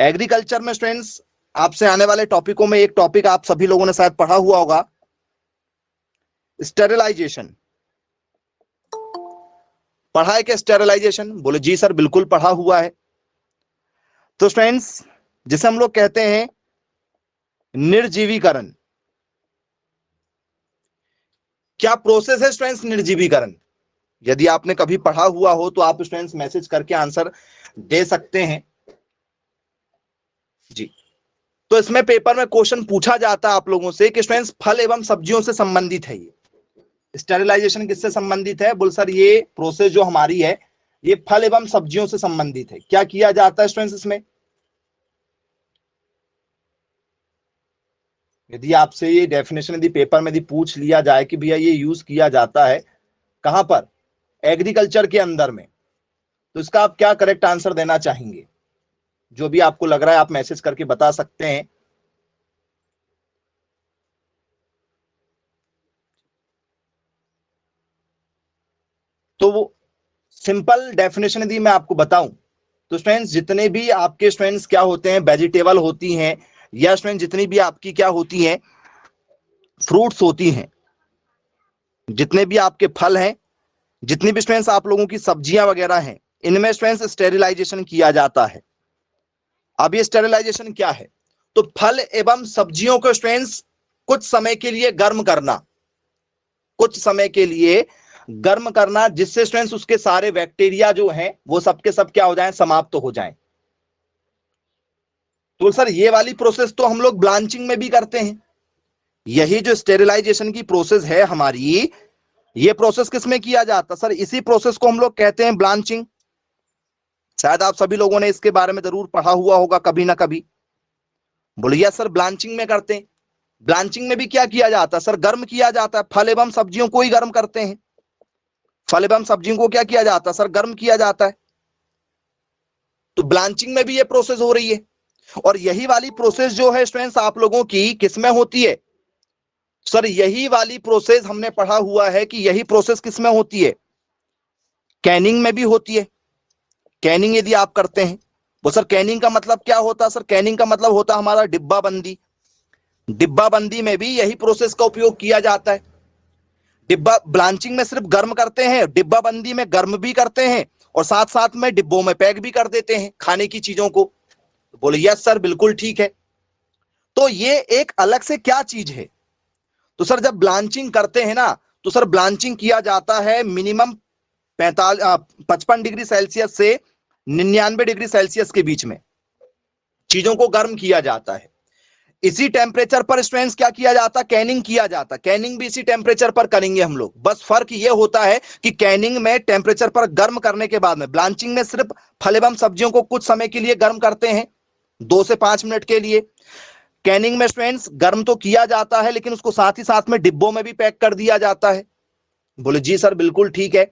Agriculture में students आपसे आने वाले टॉपिकों में एक टॉपिक आप सभी लोगों ने शायद पढ़ा हुआ होगा, स्टेरिलाइजेशन। पढ़ा है क्या स्टेरिलाइजेशन? बोले जी सर बिल्कुल पढ़ा हुआ है। तो स्टूडेंट्स जिसे हम लोग कहते हैं निर्जीवीकरण, क्या प्रोसेस है स्टूडेंट्स निर्जीवीकरण? यदि आपने कभी पढ़ा हुआ हो तो आप स्टूडेंट्स मैसेज करके आंसर दे सकते हैं जी। तो इसमें पेपर में क्वेश्चन पूछा जाता है आप लोगों से कि स्टूडेंट्स फल एवं सब्जियों से संबंधित है ये स्टेरिलाइजेशन, किससे संबंधित है? बोल सर ये प्रोसेस जो हमारी है ये फल एवं सब्जियों से संबंधित है। क्या किया जाता है स्टूडेंट्स इसमें? यदि आपसे ये डेफिनेशन यदि पेपर में यदि पूछ लिया जाए कि भैया ये यूज किया जाता है कहां पर, एग्रीकल्चर के अंदर में, तो इसका आप क्या करेक्ट आंसर देना चाहेंगे? जो भी आपको लग रहा है आप मैसेज करके बता सकते हैं। तो वो सिंपल डेफिनेशन यदि मैं आपको बताऊं तो स्टूडेंट्स जितने भी आपके स्टूडेंट्स क्या होते हैं, वेजिटेबल होती हैं, या स्टूडेंट जितनी भी आपकी क्या होती हैं, फ्रूट्स होती हैं, जितने भी आपके फल हैं, जितनी भी स्टूडेंट्स आप लोगों की सब्जियां वगैरह हैं, इनमें स्टूडेंट्स स्टेरिलाइजेशन किया जाता है। अब ये स्टेरिलाइजेशन क्या है? तो फल एवं सब्जियों को स्टूडेंट्स कुछ समय के लिए गर्म करना, कुछ समय के लिए गर्म करना, जिससे स्टूडेंट्स उसके सारे बैक्टीरिया जो हैं वो सबके सब क्या हो जाएं, समाप्त हो जाएं। तो सर ये वाली प्रोसेस तो हम लोग ब्लांचिंग में भी करते हैं। यही जो स्टेरिलाइजेशन की प्रोसेस है हमारी, ये प्रोसेस किसमें किया जाता है सर? इसी प्रोसेस को हम लोग कहते हैं ब्लांचिंग। शायद आप सभी लोगों ने इसके बारे में जरूर पढ़ा हुआ होगा कभी ना कभी। बोलिए सर ब्लांचिंग में करते हैं। ब्लांचिंग में भी क्या किया जाता है सर? गर्म किया जाता है। फल एवं सब्जियों को ही गर्म करते हैं। फल एवं सब्जियों को क्या किया जाता है सर? गर्म किया जाता है। तो ब्लांचिंग में भी ये प्रोसेस हो रही है। और यही वाली प्रोसेस जो है स्टूडेंट्स आप लोगों की किसमें होती है सर? यही वाली प्रोसेस हमने पढ़ा हुआ है कि यही प्रोसेस किसमें होती है? कैनिंग में भी होती है। कैनिंग यदि आप करते हैं, वो सर कैनिंग का मतलब क्या होता है सर? कैनिंग का मतलब होता है हमारा डिब्बा बंदी। डिब्बा बंदी में भी यही प्रोसेस का उपयोग किया जाता है। डिब्बा ब्लांचिंग में सिर्फ गर्म करते हैं, डिब्बा बंदी में गर्म भी करते हैं और साथ साथ में डिब्बों में पैक भी कर देते हैं खाने की चीजों को। बोले यस सर बिल्कुल ठीक है। तो ये एक अलग से क्या चीज है? तो सर जब ब्लांचिंग करते हैं ना, तो सर ब्लांचिंग किया जाता है मिनिमम 55 डिग्री सेल्सियस से 99 डिग्री सेल्सियस के बीच में चीजों को गर्म किया जाता है। इसी टेम्परेचर पर स्टूडेंट्स क्या किया जाता? कैनिंग किया जाता। कैनिंग भी इसी टेम्परेचर पर करेंगे हम लोग। बस फर्क ये होता है कि कैनिंग में टेम्परेचर पर गर्म करने के बाद में, ब्लांचिंग में सिर्फ फल एवं सब्जियों को कुछ समय के लिए गर्म करते हैं, 2 से 5 मिनट के लिए। कैनिंग में स्टूडेंट्स गर्म तो किया जाता है लेकिन उसको साथ ही साथ में डिब्बों में भी पैक कर दिया जाता है। बोले जी सर बिल्कुल ठीक है।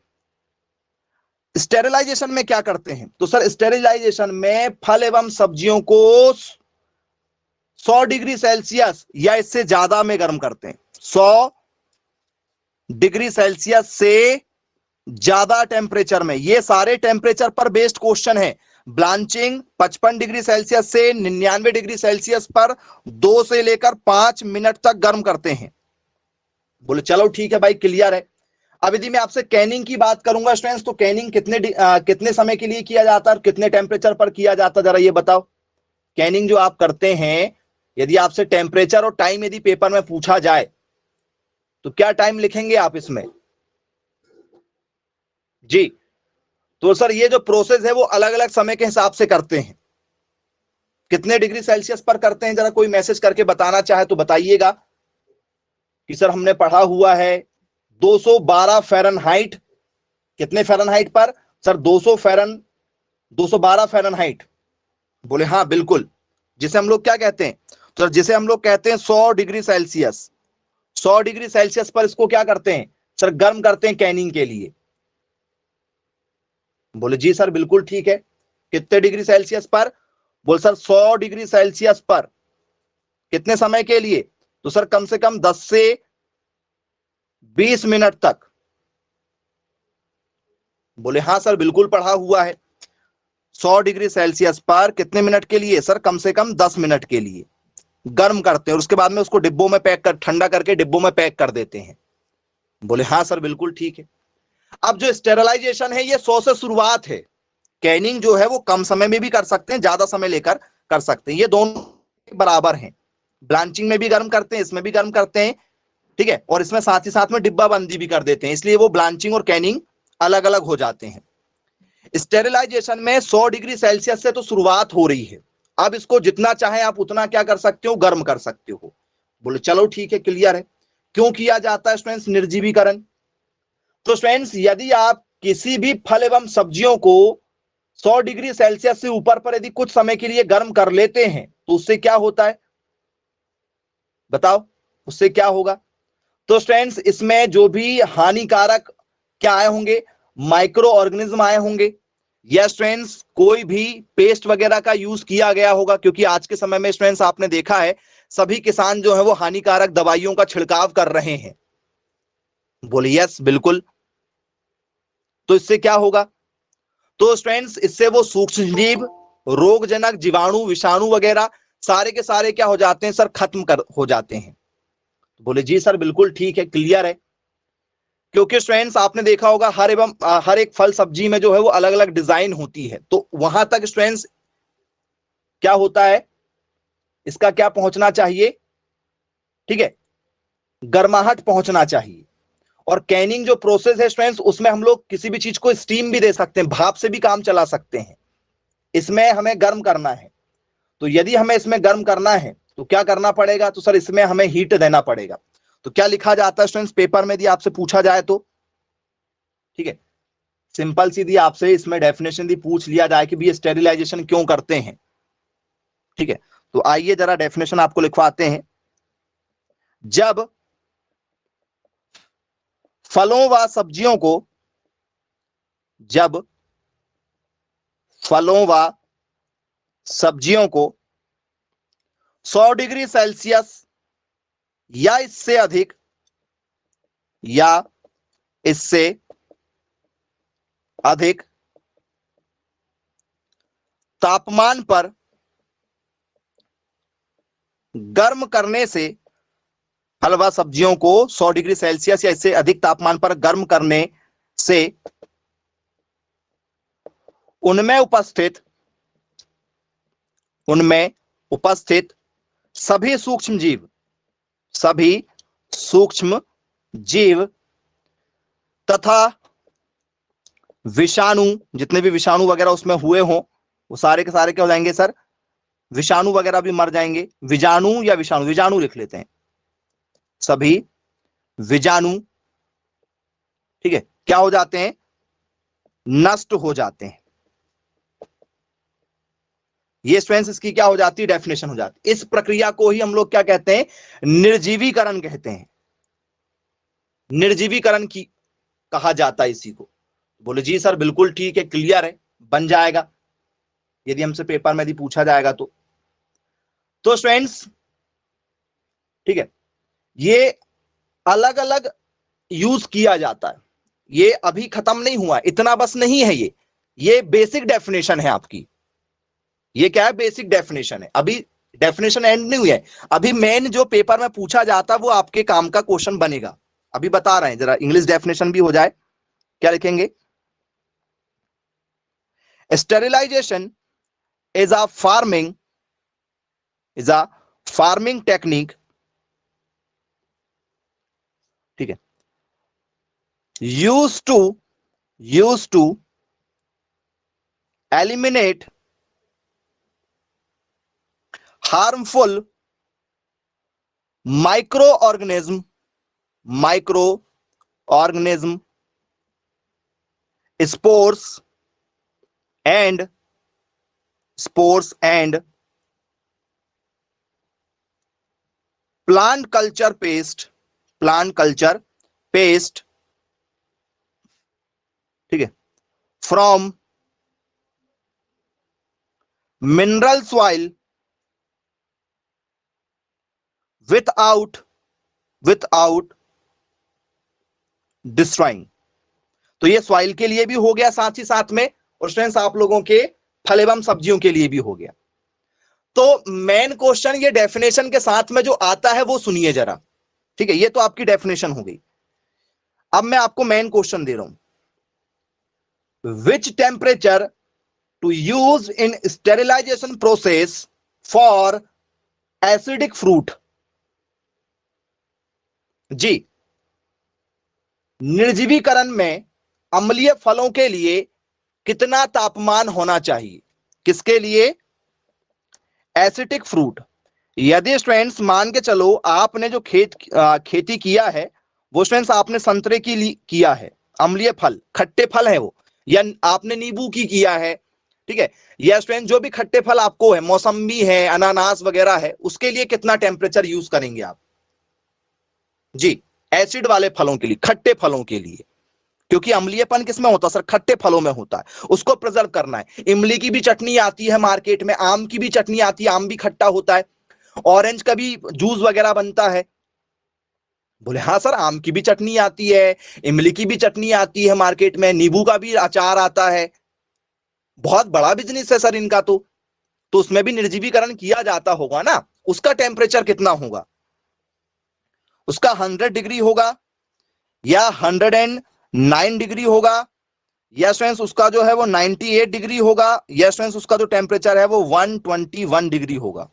स्टेरिलाइजेशन में क्या करते हैं? तो सर स्टेरिलाइजेशन में फल एवं सब्जियों को 100 डिग्री सेल्सियस या इससे ज्यादा में गर्म करते हैं। 100 डिग्री सेल्सियस से ज्यादा टेम्परेचर में। ये सारे टेम्परेचर पर बेस्ड क्वेश्चन है। ब्लांचिंग 55 डिग्री सेल्सियस से 99 डिग्री सेल्सियस पर 2 से लेकर 5 मिनट तक गर्म करते हैं। बोले चलो ठीक है भाई, क्लियर है। अब यदि मैं आपसे कैनिंग की बात करूंगा स्टूडेंट्स, तो कैनिंग कितने समय के लिए किया जाता है और कितने टेम्परेचर पर किया जाता है, जरा ये बताओ। कैनिंग जो आप करते हैं, यदि आपसे टेम्परेचर और टाइम यदि पेपर में पूछा जाए तो क्या टाइम लिखेंगे आप इसमें? जी तो सर ये जो प्रोसेस है वो अलग अलग समय के हिसाब से करते हैं। कितने डिग्री सेल्सियस पर करते हैं, जरा कोई मैसेज करके बताना चाहे तो बताइएगा कि सर हमने पढ़ा हुआ है 212 फ़ारेनहाइट। कितने फ़ारेनहाइट पर सर? 212 फ़ारेनहाइट। बोले हाँ बिल्कुल। जिसे हम लोग क्या कहते हैं? तो जिसे हम लोग कहते हैं 100 डिग्री सेल्सियस। 100 डिग्री सेल्सियस पर इसको क्या करते हैं सर? गर्म करते हैं कैनिंग के लिए। बोले जी सर बिल्कुल ठीक है। कितने डिग्री सेल्सियस पर? बोल सर 100 डिग्री सेल्सियस पर। कितने समय के लिए? तो सर कम से कम 10 से 20 मिनट तक। बोले हाँ सर बिल्कुल पढ़ा हुआ है। 100 डिग्री सेल्सियस पर कितने मिनट के लिए सर? कम से कम 10 मिनट के लिए गर्म करते हैं और उसके बाद में उसको डिब्बों में पैक कर, ठंडा करके डिब्बों में पैक कर देते हैं। बोले हाँ सर बिल्कुल ठीक है। अब जो स्टेरलाइजेशन है ये 100 से शुरुआत है। कैनिंग जो है वो कम समय में भी कर सकते हैं, ज्यादा समय लेकर कर सकते हैं, ये दोनों बराबर हैं। ब्लांचिंग में भी गर्म करते हैं, इसमें भी गर्म करते हैं, ठीक है, और इसमें साथ ही साथ में डिब्बा बंदी भी कर देते हैं, इसलिए वो ब्लांचिंग और कैनिंग अलग अलग हो जाते हैं। स्टेरिलाइजेशन में 100 डिग्री सेल्सियस से तो शुरुआत हो रही है, अब इसको जितना चाहे आप उतना क्या कर सकते हो? गर्म कर सकते हो। बोले चलो ठीक है, क्लियर है। क्यों किया जाता है स्टूडेंट्स निर्जीवीकरण? तो स्टूडेंट्स यदि आप किसी भी फल एवं सब्जियों को 100 डिग्री सेल्सियस से ऊपर पर यदि कुछ समय के लिए गर्म कर लेते हैं तो उससे क्या होता है? बताओ, उससे क्या होगा? तो स्टूडेंट्स इसमें जो भी हानिकारक क्या आए होंगे? माइक्रो ऑर्गेनिज्म आए होंगे, या स्टूडेंट्स कोई भी पेस्ट वगैरह का यूज किया गया होगा, क्योंकि आज के समय में स्टूडेंट्स आपने देखा है सभी किसान जो है वो हानिकारक दवाइयों का छिड़काव कर रहे हैं। बोले यस बिल्कुल। तो इससे क्या होगा? तो स्टूडेंट्स इससे वो सूक्ष्म जीव, रोगजनक जीवाणु, विषाणु वगैरह सारे के सारे क्या हो जाते हैं सर? खत्म हो जाते हैं। बोले जी सर बिल्कुल ठीक है, क्लियर है। क्योंकि स्टूडेंट्स आपने देखा होगा हर एक फल सब्जी में जो है वो अलग अलग डिजाइन होती है, तो वहां तक स्टूडेंट्स क्या होता है, इसका क्या पहुंचना चाहिए? ठीक है, गर्माहट पहुंचना चाहिए। और कैनिंग जो प्रोसेस है स्टूडेंट्स, उसमें हम लोग किसी भी चीज को स्टीम भी दे सकते हैं, भाप से भी काम चला सकते हैं। इसमें हमें गर्म करना है, तो यदि हमें इसमें गर्म करना है तो क्या करना पड़ेगा? तो सर इसमें हमें हीट देना पड़ेगा। तो क्या लिखा जाता है स्टूडेंट्स पेपर में यदि आपसे पूछा जाए तो? ठीक है, सिंपल सीधी आपसे इसमें डेफिनेशन दी पूछ लिया जाए कि भी स्टेरिलाइजेशन क्यों करते हैं, ठीक है, तो आइए जरा डेफिनेशन आपको लिखवाते हैं। जब फलों व सब्जियों को जब फलों व सब्जियों को 100 डिग्री सेल्सियस या इससे अधिक या इससे अधिक तापमान पर गर्म करने से, फल व सब्जियों को 100 डिग्री सेल्सियस या इससे अधिक तापमान पर गर्म करने से उनमें उपस्थित सभी सूक्ष्म जीव तथा विषाणु, जितने भी विषाणु वगैरह उसमें हुए हों वो सारे के सारे क्या हो जाएंगे सर? विषाणु वगैरह भी मर जाएंगे। विजाणु या विषाणु, विजाणु लिख लेते हैं, सभी विजाणु, ठीक है, क्या हो जाते हैं? नष्ट हो जाते हैं। ये स्टूडेंट्स इसकी क्या हो जाती है? डेफिनेशन हो जाती है। इस प्रक्रिया को ही हम लोग क्या कहते हैं? निर्जीवीकरण कहते हैं। निर्जीवीकरण की कहा जाता है इसी को। बोले जी सर बिल्कुल ठीक है, क्लियर है, बन जाएगा यदि हमसे पेपर में यदि पूछा जाएगा तो स्टूडेंट्स ठीक है, ये अलग अलग यूज किया जाता है, ये अभी खत्म नहीं हुआ, इतना बस नहीं है। ये बेसिक डेफिनेशन है आपकी। ये क्या है? बेसिक डेफिनेशन है, अभी डेफिनेशन एंड नहीं हुई है। अभी मेन जो पेपर में पूछा जाता है वो आपके काम का क्वेश्चन बनेगा। अभी बता रहे हैं, जरा इंग्लिश डेफिनेशन भी हो जाए। क्या लिखेंगे? Sterilisation is a farming technique, ठीक है, use to eliminate harmful micro organism spores and plant culture paste, ठीक है, from mineral soil without destroying. तो ये सॉइल के लिए भी हो गया साथ ही साथ में, और स्टूडेंट्स आप लोगों के फल एवं सब्जियों के लिए भी हो गया। तो मेन क्वेश्चन ये डेफिनेशन के साथ में जो आता है वो सुनिए जरा, ठीक है। ये तो आपकी डेफिनेशन हो गई। अब मैं आपको मेन क्वेश्चन दे रहा हूं, which temperature to use in sterilization process for acidic fruit. जी, निर्जीवीकरण में अम्लीय फलों के लिए कितना तापमान होना चाहिए? किसके लिए? Acidic fruit. यदि स्टूडेंट्स मान के चलो आपने जो खेती किया है वो स्टूडेंट्स आपने संतरे की किया है, अम्लीय फल, खट्टे फल है वो, या आपने नींबू की किया है, ठीक है, या स्टूडेंट जो भी खट्टे फल आपको है, मौसम्बी है, अनानास वगैरह है, उसके लिए कितना टेम्परेचर यूज करेंगे आप? जी, एसिड वाले फलों के लिए, खट्टे फलों के लिए, क्योंकि अम्लीयपन किसमें होता है सर? खट्टे फलों में होता है, उसको प्रिजर्व करना है। इमली की भी चटनी आती है मार्केट में, आम की भी चटनी आती है, आम भी खट्टा होता है, ऑरेंज का भी जूस वगैरह बनता है। बोले हाँ सर, आम की भी चटनी आती है, इमली की भी चटनी आती है मार्केट में, नींबू का भी अचार आता है, बहुत बड़ा बिजनेस है सर इनका। तो उसमें भी निर्जीवीकरण किया जाता होगा ना, उसका टेम्परेचर कितना होगा? उसका 100 डिग्री होगा या 109 डिग्री होगा, या स्टूडेंट्स उसका जो है वो 98 डिग्री होगा, या स्टूडेंट्स उसका जो टेम्परेचर है वो 121 डिग्री होगा?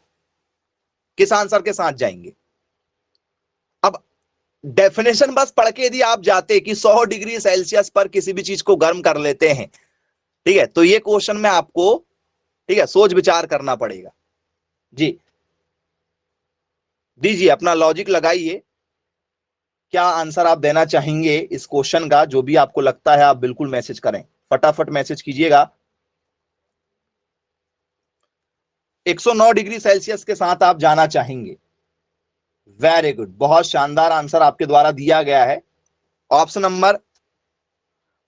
किस आंसर के साथ जाएंगे? अब डेफिनेशन बस पढ़ के यदि आप जाते कि 100 डिग्री सेल्सियस पर किसी भी चीज को गर्म कर लेते हैं, ठीक है, तो ये क्वेश्चन में आपको, ठीक है, सोच विचार करना पड़ेगा। जी, दीजिए अपना लॉजिक लगाइए, क्या आंसर आप देना चाहेंगे इस क्वेश्चन का? जो भी आपको लगता है आप बिल्कुल मैसेज करें, फटाफट मैसेज कीजिएगा। 109 डिग्री सेल्सियस के साथ आप जाना चाहेंगे। वेरी गुड, बहुत शानदार आंसर आपके द्वारा दिया गया है। ऑप्शन नंबर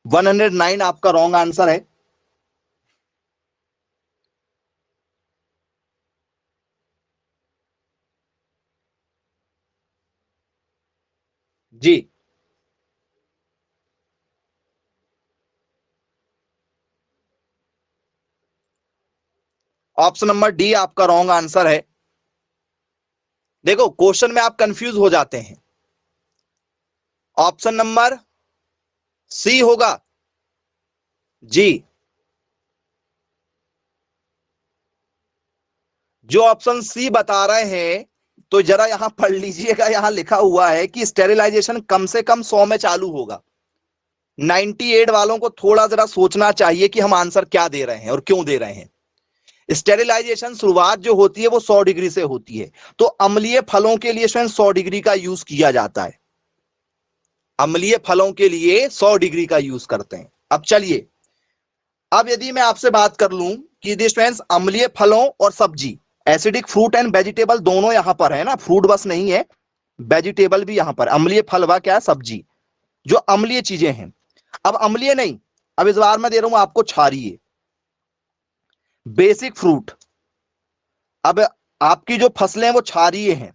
109 आपका रॉन्ग आंसर है। जी, ऑप्शन नंबर डी आपका रॉन्ग आंसर है। देखो क्वेश्चन में आप कंफ्यूज हो जाते हैं। ऑप्शन नंबर सी होगा। जी, जो ऑप्शन सी बता रहे हैं, तो जरा यहां पढ़ लीजिएगा, यहां लिखा हुआ है कि स्टेरिलाइजेशन कम से कम 100 में चालू होगा। 98 वालों को थोड़ा जरा सोचना चाहिए कि हम आंसर क्या दे रहे हैं और क्यों दे रहे हैं। स्टेरिलाइजेशन शुरुआत जो होती है वो 100 डिग्री से होती है, तो अम्लीय फलों के लिए 100 डिग्री का यूज किया जाता है। अम्लीय फलों के लिए 100 डिग्री का यूज करते हैं। अब चलिए, अब यदि मैं आपसे बात कर लूं कि स्टूडेंट्स अम्लीय फलों और सब्जी, एसिडिक फ्रूट एंड वेजिटेबल दोनों यहां पर है ना, फ्रूट बस नहीं है, वेजिटेबल भी यहां पर, अम्लीय फल व क्या सब्जी, जो अम्लीय चीजें हैं। अब अम्लीय नहीं, अब इस बार मैं दे रहा हूं आपको क्षारीय, बेसिक फ्रूट। अब आपकी जो फसलें हैं वो क्षारीय हैं,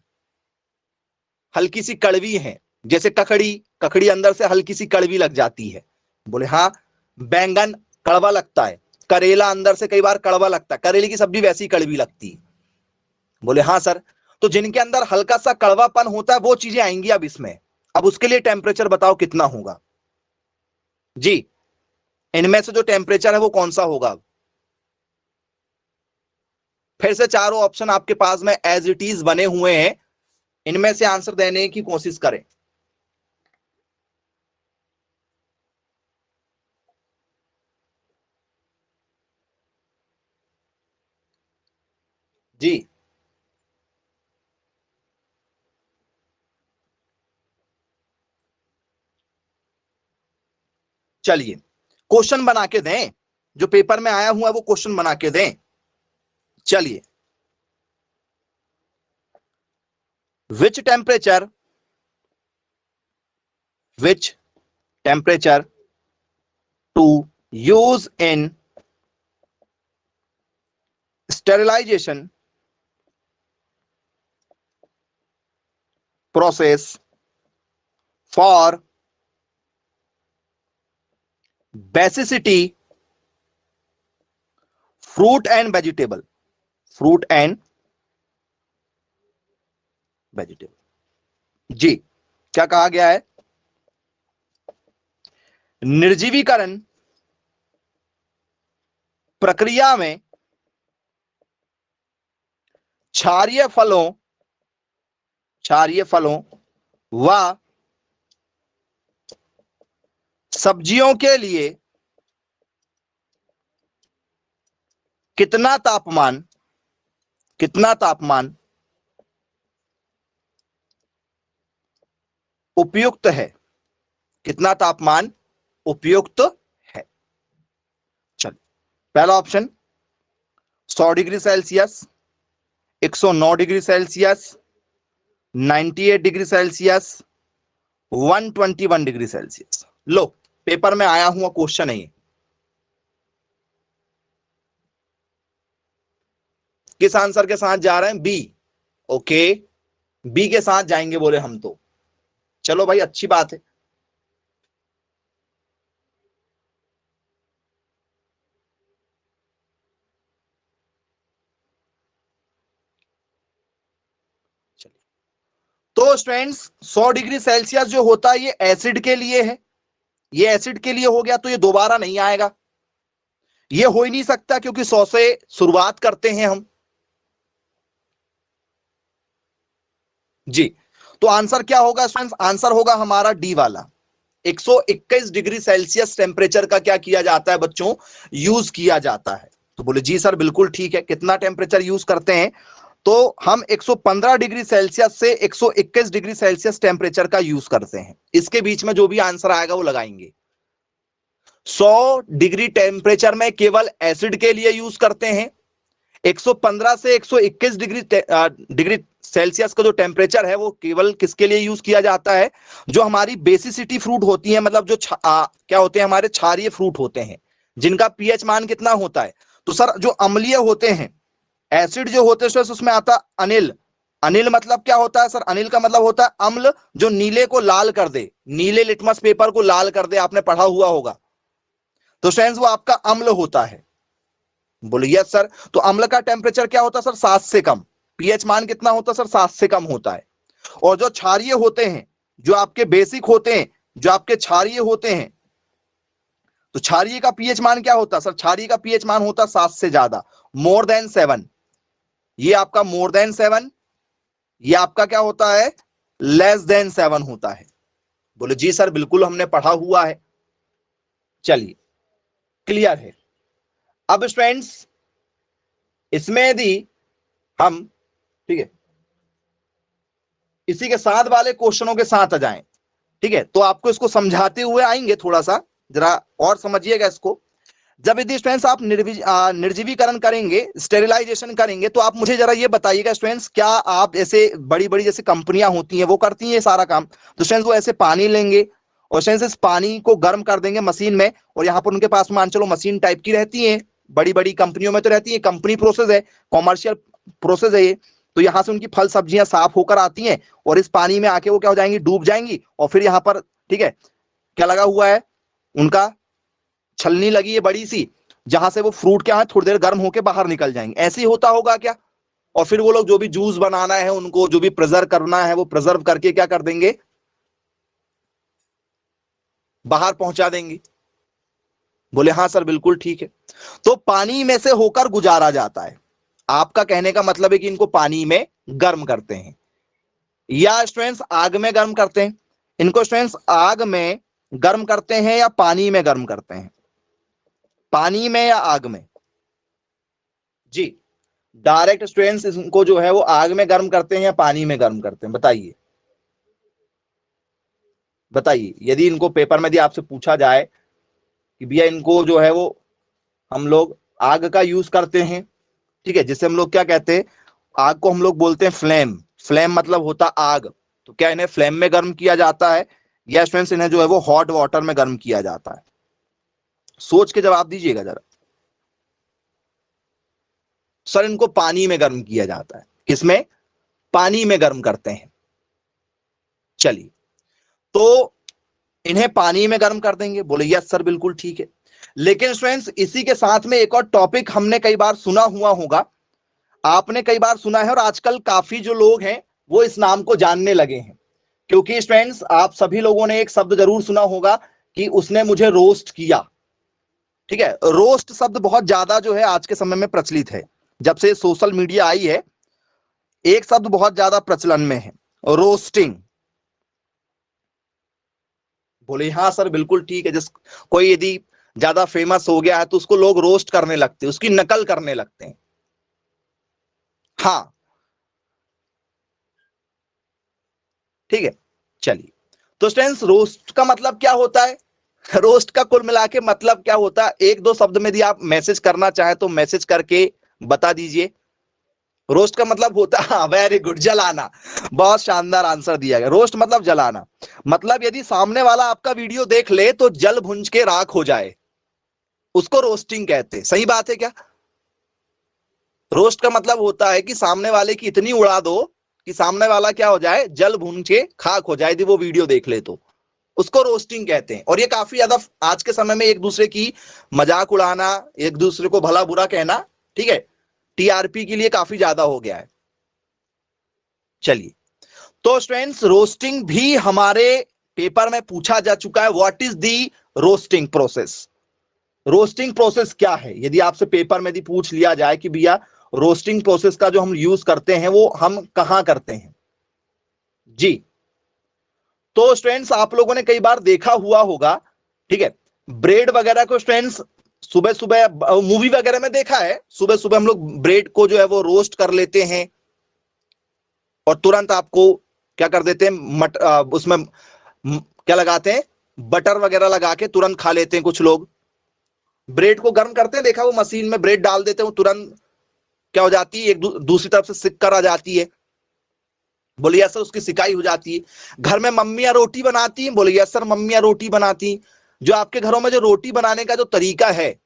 हल्की सी कड़वी हैं, जैसे ककड़ी, ककड़ी अंदर से हल्की सी कड़वी लग जाती है। बोले हाँ, बैंगन कड़वा लगता है, करेला अंदर से कई बार कड़वा लगता है, करेले की सब्जी वैसी कड़वी लगती है। बोले हाँ सर, तो जिनके अंदर हल्का सा कड़वापन होता है वो चीजें आएंगी अब इसमें। अब उसके लिए टेम्परेचर बताओ कितना होगा? जी, इनमें से जो टेम्परेचर है वो कौन सा होगा? फिर से चारों ऑप्शन आपके पास में एज इट इज बने हुए हैं, इनमें से आंसर देने की कोशिश करें। जी, चलिए क्वेश्चन बना के दें, जो पेपर में आया हुआ है वो क्वेश्चन बना के दें। चलिए, which temperature, which temperature to use in sterilization process for basicity fruit and vegetable, fruit and vegetable. जी, क्या कहा गया है? निर्जीवीकरण प्रक्रिया में क्षारीय फलों व सब्जियों के लिए कितना तापमान उपयुक्त है? कितना तापमान उपयुक्त है? चलिए, पहला option 100 degree Celsius, 109 degree Celsius, 98 degree Celsius, 121 degree Celsius. लो, पेपर में आया हुआ क्वेश्चन है ये। किस आंसर के साथ जा रहे हैं? बी। ओके, बी के साथ जाएंगे बोले हम तो। चलो भाई, अच्छी बात है। तो स्टूडेंट्स, 100 डिग्री सेल्सियस जो होता है ये एसिड के लिए है। ये एसिड के लिए हो गया, तो ये दोबारा नहीं आएगा। ये हो ही नहीं सकता, क्योंकि 100 से शुरुआत करते हैं हम। जी, तो आंसर क्या होगा स्टूडेंट्स? आंसर होगा हमारा डी वाला। 121 डिग्री सेल्सियस टेम्परेचर का क्या किया जाता है बच्चों? यूज किया जाता है। तो बोले जी सर बिल्कुल ठीक है। कितना टेम्परेचर यूज करते हैं? तो हम 115 डिग्री सेल्सियस से 121 डिग्री सेल्सियस टेम्परेचर का यूज करते हैं। इसके बीच में जो भी आंसर आएगा वो लगाएंगे। 100 डिग्री टेम्परेचर में केवल एसिड के लिए यूज करते हैं। 115 से 121 डिग्री सेल्सियस का जो टेम्परेचर है वो केवल किसके लिए यूज किया जाता है? जो हमारी बेसिसिटी फ्रूट होती है, मतलब जो क्या होते हैं, हमारे क्षारीय फ्रूट होते हैं, जिनका पीएच मान कितना होता है? तो सर जो अम्लीय होते हैं, एसिड जो होते हैं उसमें आता अनिल। अनिल मतलब क्या होता है सर? अनिल का मतलब होता है अम्ल, जो नीले को लाल कर दे, नीले लिटमस पेपर को लाल कर दे। आपने पढ़ा हुआ होगा। तो फ्रेंड्स वो आपका अम्ल होता है। बोलिए यस सर। तो अम्ल का टेम्परेचर क्या होता है सर? 7 से कम। पीएच मान कितना होता है सर? 7 से कम होता है। और जो क्षारीय होते हैं, जो आपके बेसिक होते हैं, जो आपके क्षारीय होते हैं, तो क्षारीय का पीएच मान क्या होता है सर? क्षारीय का पीएच मान होता है 7 से ज्यादा, मोर देन 7। ये आपका मोर देन 7, ये आपका क्या होता है? लेस देन 7 होता है। बोले जी सर बिल्कुल हमने पढ़ा हुआ है। चलिए, क्लियर है। अब स्टूडेंट्स, इसमें यदि हम, ठीक है, इसी के साथ वाले क्वेश्चनों के साथ आ जाएं, ठीक है, तो आपको इसको समझाते हुए आएंगे। थोड़ा सा जरा और समझिएगा इसको। जब यदि स्टूडेंट्स आप निर्जीवीकरण करेंगे, स्टेरिलाइजेशन करेंगे, तो आप मुझे जरा ये बताइएगा स्टूडेंट्स, क्या आप ऐसे बड़ी बड़ी जैसे कंपनियां होती हैं वो करती हैं ये सारा काम? तो स्टूडेंट्स वो ऐसे पानी लेंगे और स्टूडेंट्स इस पानी को गर्म कर देंगे मशीन में, और यहाँ पर उनके पास मान चलो मशीन टाइप की रहती है, बड़ी बड़ी कंपनियों में तो रहती है, कंपनी प्रोसेस है, कॉमर्शियल प्रोसेस है ये। तो यहाँ से उनकी फल सब्जियां साफ होकर आती हैं और इस पानी में आके वो क्या हो जाएंगी? डूब जाएंगी। और फिर यहाँ पर, ठीक है, क्या लगा हुआ है? उनका छलनी लगी है बड़ी सी, जहां से वो फ्रूट क्या है थोड़ी देर गर्म होकर बाहर निकल जाएंगे। ऐसे ही होता होगा क्या? और फिर वो लोग जो भी जूस बनाना है, उनको जो भी प्रिजर्व करना है, वो प्रिजर्व करके क्या कर देंगे? बाहर पहुंचा देंगे। बोले हाँ सर बिल्कुल ठीक है। तो पानी में से होकर गुजारा जाता है। आपका कहने का मतलब है कि इनको पानी में गर्म करते हैं, या स्टूडेंट्स आग में गर्म करते हैं? इनको स्टूडेंट्स आग में गर्म करते हैं या पानी में गर्म करते हैं? पानी में या आग में? जी, डायरेक्ट स्टूडेंट्स इनको जो है वो आग में गर्म करते हैं या पानी में गर्म करते हैं? बताइए, बताइए। यदि इनको पेपर में यदि आपसे पूछा जाए कि भैया इनको जो है वो हम लोग आग का यूज करते हैं, ठीक है, जिससे हम लोग क्या कहते हैं, आग को हम लोग बोलते हैं फ्लेम। फ्लेम मतलब होता आग। तो क्या इन्हें फ्लेम में गर्म किया जाता है, या स्टूडेंट्स इन्हें जो है वो हॉट वाटर में गर्म किया जाता है? सोच के जवाब दीजिएगा जरा। सर इनको पानी में गर्म किया जाता है। किसमें? पानी में गर्म करते हैं। चलिए, तो इन्हें पानी में गर्म कर देंगे। बोले यस सर बिल्कुल ठीक है। लेकिन स्टूडेंट्स इसी के साथ में एक और टॉपिक हमने कई बार सुना हुआ होगा, आपने कई बार सुना है, और आजकल काफी जो लोग हैं वो इस नाम को जानने लगे हैं, क्योंकि स्टूडेंट्स आप सभी लोगों ने एक शब्द जरूर सुना होगा कि उसने मुझे रोस्ट किया। ठीक है, रोस्ट शब्द बहुत ज्यादा जो है आज के समय में प्रचलित है। जब से सोशल मीडिया आई है, एक शब्द बहुत ज्यादा प्रचलन में है, रोस्टिंग। बोले हाँ सर बिल्कुल ठीक है, जिस कोई यदि ज्यादा फेमस हो गया है तो उसको लोग रोस्ट करने लगते हैं, उसकी नकल करने लगते हैं। हाँ ठीक है, चलिए। तो स्टूडेंट्स रोस्ट का मतलब क्या होता है? रोस्ट का कुल मिला के मतलब क्या होता है, एक दो शब्द में यदि आप मैसेज करना चाहे तो मैसेज करके बता दीजिए। रोस्ट का मतलब होता है, वेरी गुड, जलाना। बहुत शानदार आंसर दिया गया। रोस्ट मतलब जलाना, मतलब यदि सामने वाला आपका वीडियो देख ले तो जल भुंज के राख हो जाए, उसको रोस्टिंग कहते हैं। सही बात है क्या? रोस्ट का मतलब होता है कि सामने वाले की इतनी उड़ा दो कि सामने वाला क्या हो जाए, जल भुन के खाक हो जाए यदि वो वीडियो देख ले तो, उसको रोस्टिंग कहते हैं। और ये काफी ज्यादा आज के समय में एक दूसरे की मजाक उड़ाना, एक दूसरे को भला बुरा कहना, ठीक है, टीआरपी के लिए काफी ज्यादा हो गया है। चलिए, तो स्टूडेंट्स रोस्टिंग भी हमारे पेपर में पूछा जा चुका है। What is the roasting process? Roasting process क्या है? यदि आपसे पेपर में यदि पूछ लिया जाए कि भैया रोस्टिंग प्रोसेस का जो हम यूज करते हैं वो हम कहां करते हैं जी, तो स्टूडेंट्स आप लोगों ने कई बार देखा हुआ होगा, ठीक है, ब्रेड वगैरह को स्टूडेंट्स सुबह सुबह मूवी वगैरह में देखा है, सुबह सुबह हम लोग ब्रेड को जो है वो रोस्ट कर लेते हैं और तुरंत आपको क्या कर देते हैं, उसमें क्या लगाते हैं, बटर वगैरह लगा के तुरंत खा लेते हैं। कुछ लोग ब्रेड को गर्म करते हैं, देखा, वो मशीन में ब्रेड डाल देते हैं, वो तुरंत क्या हो जाती है, एक दूसरी तरफ से सिक कर आ जाती है। बोले यस सर, उसकी सिकाई हो जाती है। घर में मम्मियां रोटी बनाती हैं, बोले यस सर मम्मियां रोटी बनाती। जो आपके घरों में जो रोटी बनाने का जो तरीका है,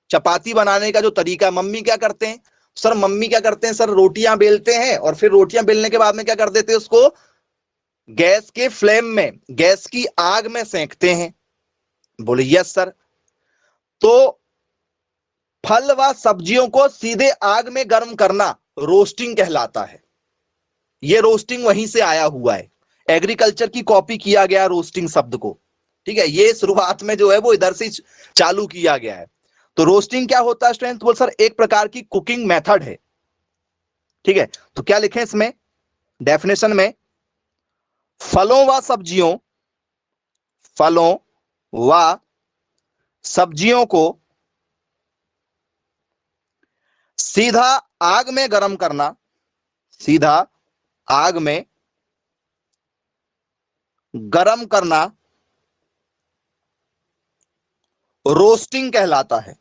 चपाती बनाने का जो तरीका है, मम्मी क्या करते हैं सर? मम्मी क्या करते हैं सर? रोटियां बेलते हैं और फिर रोटियां बेलने के बाद में क्या कर देते हैं, उसको गैस के फ्लेम में, गैस की आग में सेंकते हैं। बोले यस सर। तो फल व सब्जियों को सीधे आग में गर्म करना रोस्टिंग कहलाता है। ये रोस्टिंग वहीं से आया हुआ है, एग्रीकल्चर की कॉपी किया गया रोस्टिंग शब्द को, ठीक है, ये शुरुआत में जो है वो इधर से चालू किया गया है। तो रोस्टिंग क्या होता है स्टूडेंट? बोल सर एक प्रकार की कुकिंग मेथड है, ठीक है। तो क्या लिखें इसमें डेफिनेशन में? फलों व सब्जियों, फलों व सब्जियों को सीधा आग में गर्म करना, सीधा आग में गर्म करना रोस्टिंग कहलाता है,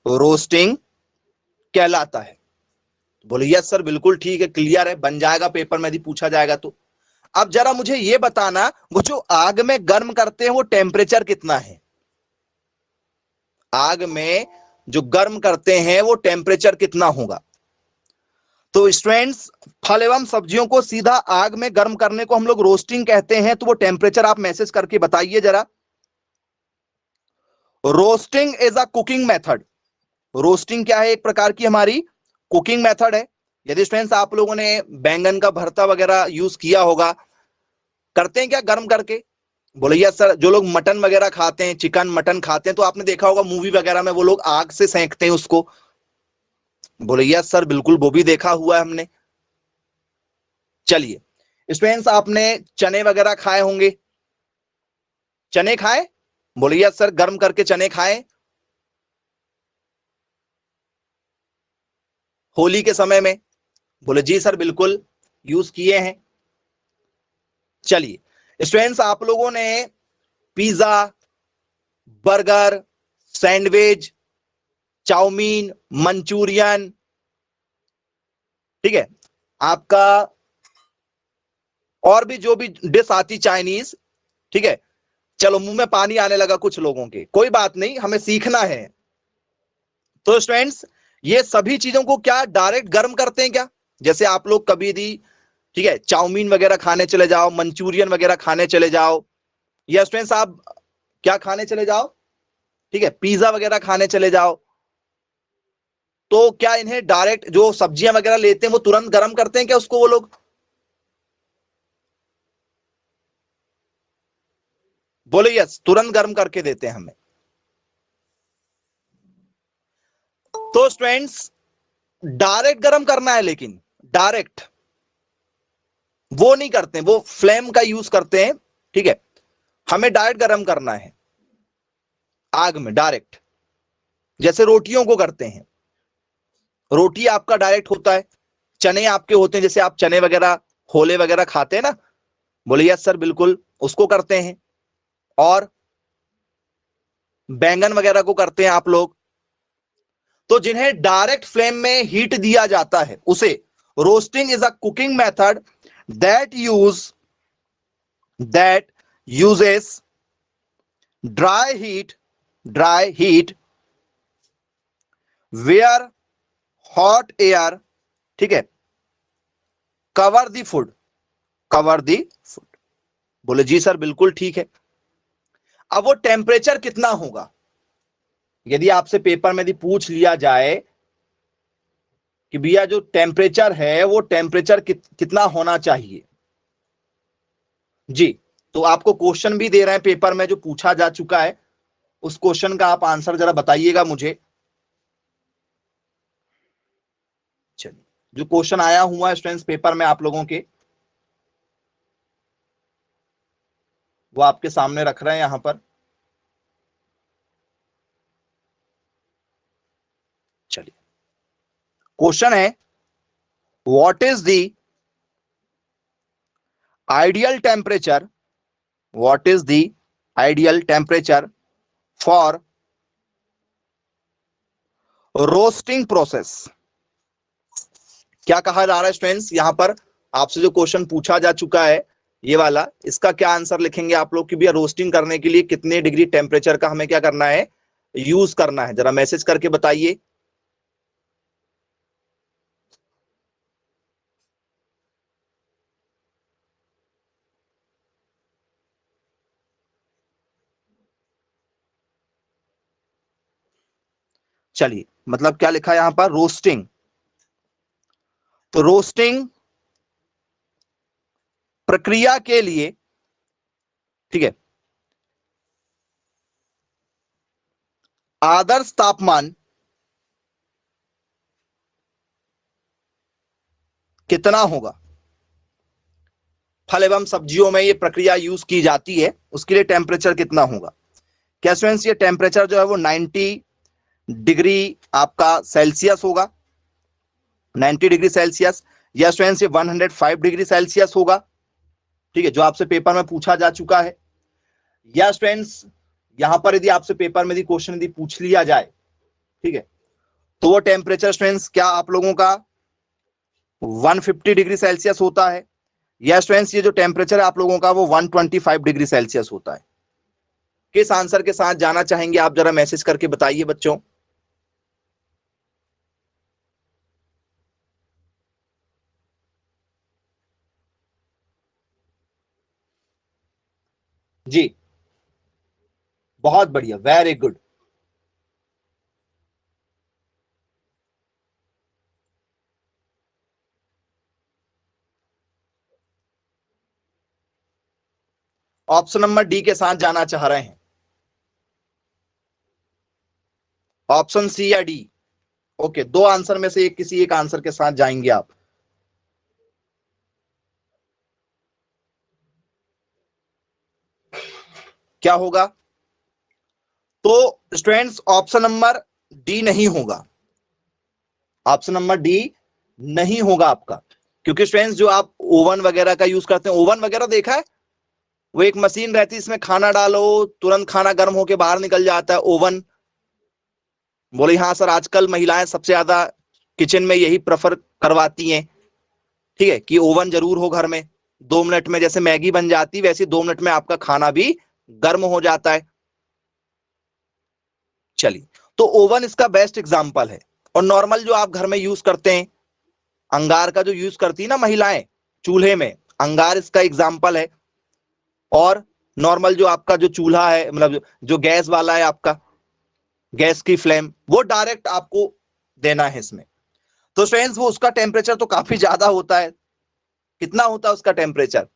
रोस्टिंग कहलाता है। बोले यस सर बिल्कुल ठीक है, क्लियर है, बन जाएगा पेपर में यदि पूछा जाएगा तो। अब जरा मुझे यह बताना, वो जो आग में गर्म करते हैं वो टेम्परेचर कितना है? आग में जो गर्म करते हैं वो टेम्परेचर कितना होगा? तो स्टूडेंट्स फल एवं सब्जियों को सीधा आग में गर्म करने को हम लोग रोस्टिंग कहते हैं, तो वो टेम्परेचर आप मैसेज करके बताइए जरा। Roasting is a cooking method. Roasting क्या है? एक प्रकार की हमारी कुकिंग मेथड है। यदि स्टूडेंट्स आप लोगों ने बैंगन का भरता वगैरह यूज किया होगा, करते हैं क्या गर्म करके? बोले यस सर। जो लोग मटन वगैरह खाते हैं, चिकन मटन खाते हैं, तो आपने देखा होगा मूवी वगैरह में वो लोग आग से सेंकते हैं उसको। बोले यस सर बिल्कुल, वो भी देखा हुआ है हमने। चलिए स्टूडेंट्स, आपने चने वगैरह खाए होंगे, चने खाए? बोले यस सर, गर्म करके चने खाए होली के समय में? बोले जी सर बिल्कुल, यूज किए हैं। चलिए स्टूडेंट्स, आप लोगों ने pizza, burger, sandwich, chow mein, Manchurian, ठीक है, आपका और भी जो भी डिश आती चाइनीज, ठीक है, चलो मुंह में पानी आने लगा कुछ लोगों के, कोई बात नहीं, हमें सीखना है। तो स्टूडेंट्स ये सभी चीजों को क्या डायरेक्ट गर्म करते हैं क्या? जैसे आप लोग कभी भी, ठीक है, चाउमीन वगैरह खाने चले जाओ, मंचूरियन वगैरह खाने चले जाओ, या स्टूडेंट्स आप क्या खाने चले जाओ, ठीक है, पिज्जा वगैरह खाने चले जाओ, तो क्या इन्हें डायरेक्ट जो सब्जियां वगैरह लेते हैं वो तुरंत गर्म करते हैं क्या उसको वो लोग? बोले यस, तुरंत गर्म करके देते हैं हमें। तो स्टूडेंट्स डायरेक्ट गर्म करना है, लेकिन डायरेक्ट वो नहीं करते हैं, वो फ्लेम का यूज करते हैं। ठीक है, हमें डायरेक्ट गर्म करना है आग में डायरेक्ट, जैसे रोटियों को करते हैं। रोटी आपका डायरेक्ट होता है, चने आपके होते हैं, जैसे आप चने वगैरह होले वगैरह खाते हैं ना, बोले यस सर बिल्कुल, उसको करते हैं। और बैंगन वगैरह को करते हैं आप लोग। तो जिन्हें डायरेक्ट फ्लेम में हीट दिया जाता है उसे roasting is a cooking method that uses dry heat where hot air, ठीक है, कवर द फूड। बोले जी सर बिल्कुल ठीक है। अब वो टेम्परेचर कितना होगा, यदि आपसे पेपर में यदि पूछ लिया जाए कि भैया जो टेम्परेचर है वो टेम्परेचर कितना होना चाहिए जी, तो आपको क्वेश्चन भी दे रहे हैं पेपर में जो पूछा जा चुका है, उस क्वेश्चन का आप आंसर जरा बताइएगा मुझे। चलिए, जो क्वेश्चन आया हुआ है स्टूडेंट्स पेपर में आप लोगों के, वो आपके सामने रख रहे हैं यहां पर। चलिए, क्वेश्चन है what is the ideal temperature, what is the ideal temperature for roasting process. क्या कहा जा रहा है स्टूडेंट्स, यहां पर आपसे जो क्वेश्चन पूछा जा चुका है ये वाला, इसका क्या आंसर लिखेंगे आप लोग कि भैया रोस्टिंग करने के लिए कितने डिग्री टेम्परेचर का हमें क्या करना है, यूज करना है, जरा मैसेज करके बताइए। चलिए, मतलब क्या लिखा है यहां पर, रोस्टिंग। तो रोस्टिंग प्रक्रिया के लिए, ठीक है, आदर्श तापमान कितना होगा। फल एवं सब्जियों में ये प्रक्रिया यूज की जाती है, उसके लिए टेम्परेचर कितना होगा। क्या स्टूडेंट्स ये टेम्परेचर जो है वो 90 डिग्री आपका सेल्सियस होगा, 90 डिग्री सेल्सियस, या स्टूडेंट्स ये 105 डिग्री सेल्सियस होगा, ठीक है, जो आपसे पेपर में पूछा जा चुका है। या स्टूडेंट्स यहां पर यदि आपसे पेपर में यदि क्वेश्चन यदि पूछ लिया जाए, ठीक है, तो वो टेम्परेचर स्टूडेंट्स क्या आप लोगों का 150 डिग्री सेल्सियस होता है, या स्टूडेंट्स ये जो टेम्परेचर है आप लोगों का वो 125 डिग्री सेल्सियस होता है। किस आंसर के साथ जाना चाहेंगे आप, जरा मैसेज करके बताइए बच्चों। जी, बहुत बढ़िया, very good. Option number D के साथ जाना चाह रहे हैं, ऑप्शन सी या डी। ओके, दो आंसर में से एक, किसी एक आंसर के साथ जाएंगे आप। क्या होगा, तो स्टूडेंट्स ऑप्शन नंबर डी नहीं होगा, ऑप्शन नंबर डी नहीं होगा आपका, क्योंकि स्टूडेंट्स जो आप ओवन वगैरह का यूज करते हैं, ओवन वगैरह देखा है, वो एक मशीन रहती है, इसमें खाना डालो तुरंत खाना गर्म होके बाहर निकल जाता है, ओवन। बोले हाँ सर, आजकल महिलाएं सबसे ज्यादा किचन में यही प्रेफर करवाती हैं, ठीक है, कि ओवन जरूर हो घर में, 2 मिनट में जैसे मैगी बन जाती वैसे 2 मिनट में आपका खाना भी गर्म हो जाता है। चलिए, तो ओवन इसका बेस्ट एग्जाम्पल है। और नॉर्मल जो आप घर में यूज करते हैं, अंगार का जो यूज करती है ना महिलाएं चूल्हे में, अंगार इसका एग्जाम्पल है। और नॉर्मल जो आपका जो चूल्हा है, मतलब जो गैस वाला है आपका, गैस की फ्लेम, वो डायरेक्ट आपको देना है इसमें। तो फ्रेंड्स वो उसका टेम्परेचर तो काफी ज्यादा होता है। कितना होता है उसका टेम्परेचर?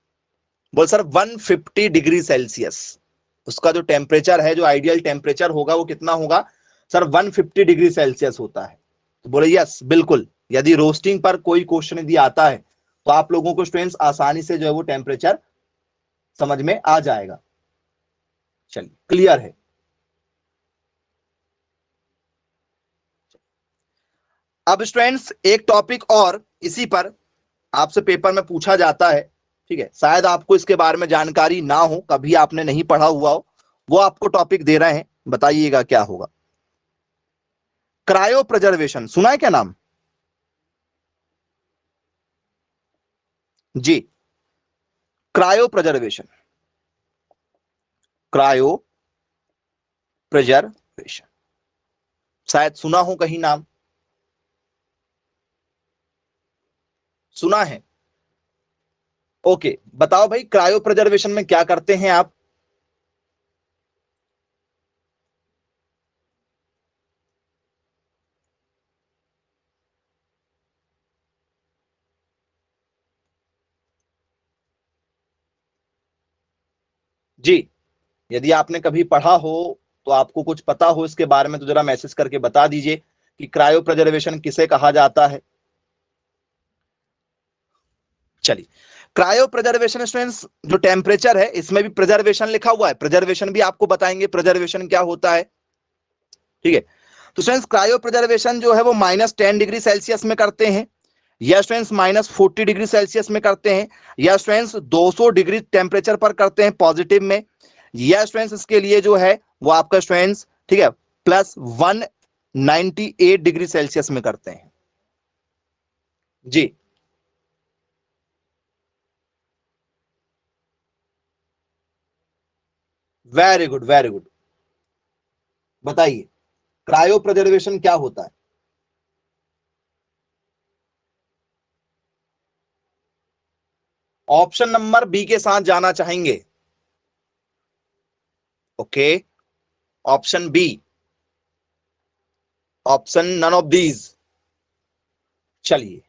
बोल सर 150 डिग्री सेल्सियस। उसका जो टेम्परेचर है, जो आइडियल टेम्परेचर होगा वो कितना होगा सर? 150 डिग्री सेल्सियस होता है। तो बोले यस बिल्कुल, यदि रोस्टिंग पर कोई क्वेश्चन यदि आता है तो आप लोगों को स्टूडेंट्स आसानी से जो है वो टेम्परेचर समझ में आ जाएगा। चलिए क्लियर है। अब स्टूडेंट्स एक टॉपिक और इसी पर आपसे पेपर में पूछा जाता है, ठीक है, शायद आपको इसके बारे में जानकारी ना हो, कभी आपने नहीं पढ़ा हुआ हो, वो आपको टॉपिक दे रहे हैं, बताइएगा क्या होगा। क्रायो प्रिजर्वेशन सुना है क्या नाम? जी, क्रायो प्रिजर्वेशन, क्रायो प्रिजर्वेशन, शायद सुना हो कहीं नाम, सुना है? ओके, बताओ भाई क्रायो प्रिजर्वेशन में क्या करते हैं आप? जी, यदि आपने कभी पढ़ा हो तो आपको कुछ पता हो इसके बारे में तो जरा मैसेज करके बता दीजिए कि क्रायो प्रिजर्वेशन किसे कहा जाता है। चलिए, क्रायो प्रिजर्वेशन स्टूडेंट्स जो टेम्परेचर है इसमें भी प्रिजर्वेशन लिखा हुआ है, प्रिजर्वेशन भी आपको बताएंगे प्रिजर्वेशन क्या होता है, ठीक है। तो स्टूडेंट्स क्रायो प्रिजर्वेशन जो है वो -10 डिग्री सेल्सियस में करते हैं, या स्टूडेंट्स -40 डिग्री सेल्सियस में करते हैं, या स्टूडेंट्स 200 डिग्री टेम्परेचर पर करते हैं पॉजिटिव में, या स्टूडेंट्स इसके लिए जो है वो आपका स्टूडेंट्स, ठीक है, +198 डिग्री सेल्सियस में करते हैं। जी, वेरी गुड वेरी गुड, बताइए क्रायो प्रिजर्वेशन क्या होता है? ऑप्शन नंबर बी के साथ जाना चाहेंगे? Okay, option B, option none of these. चलिए,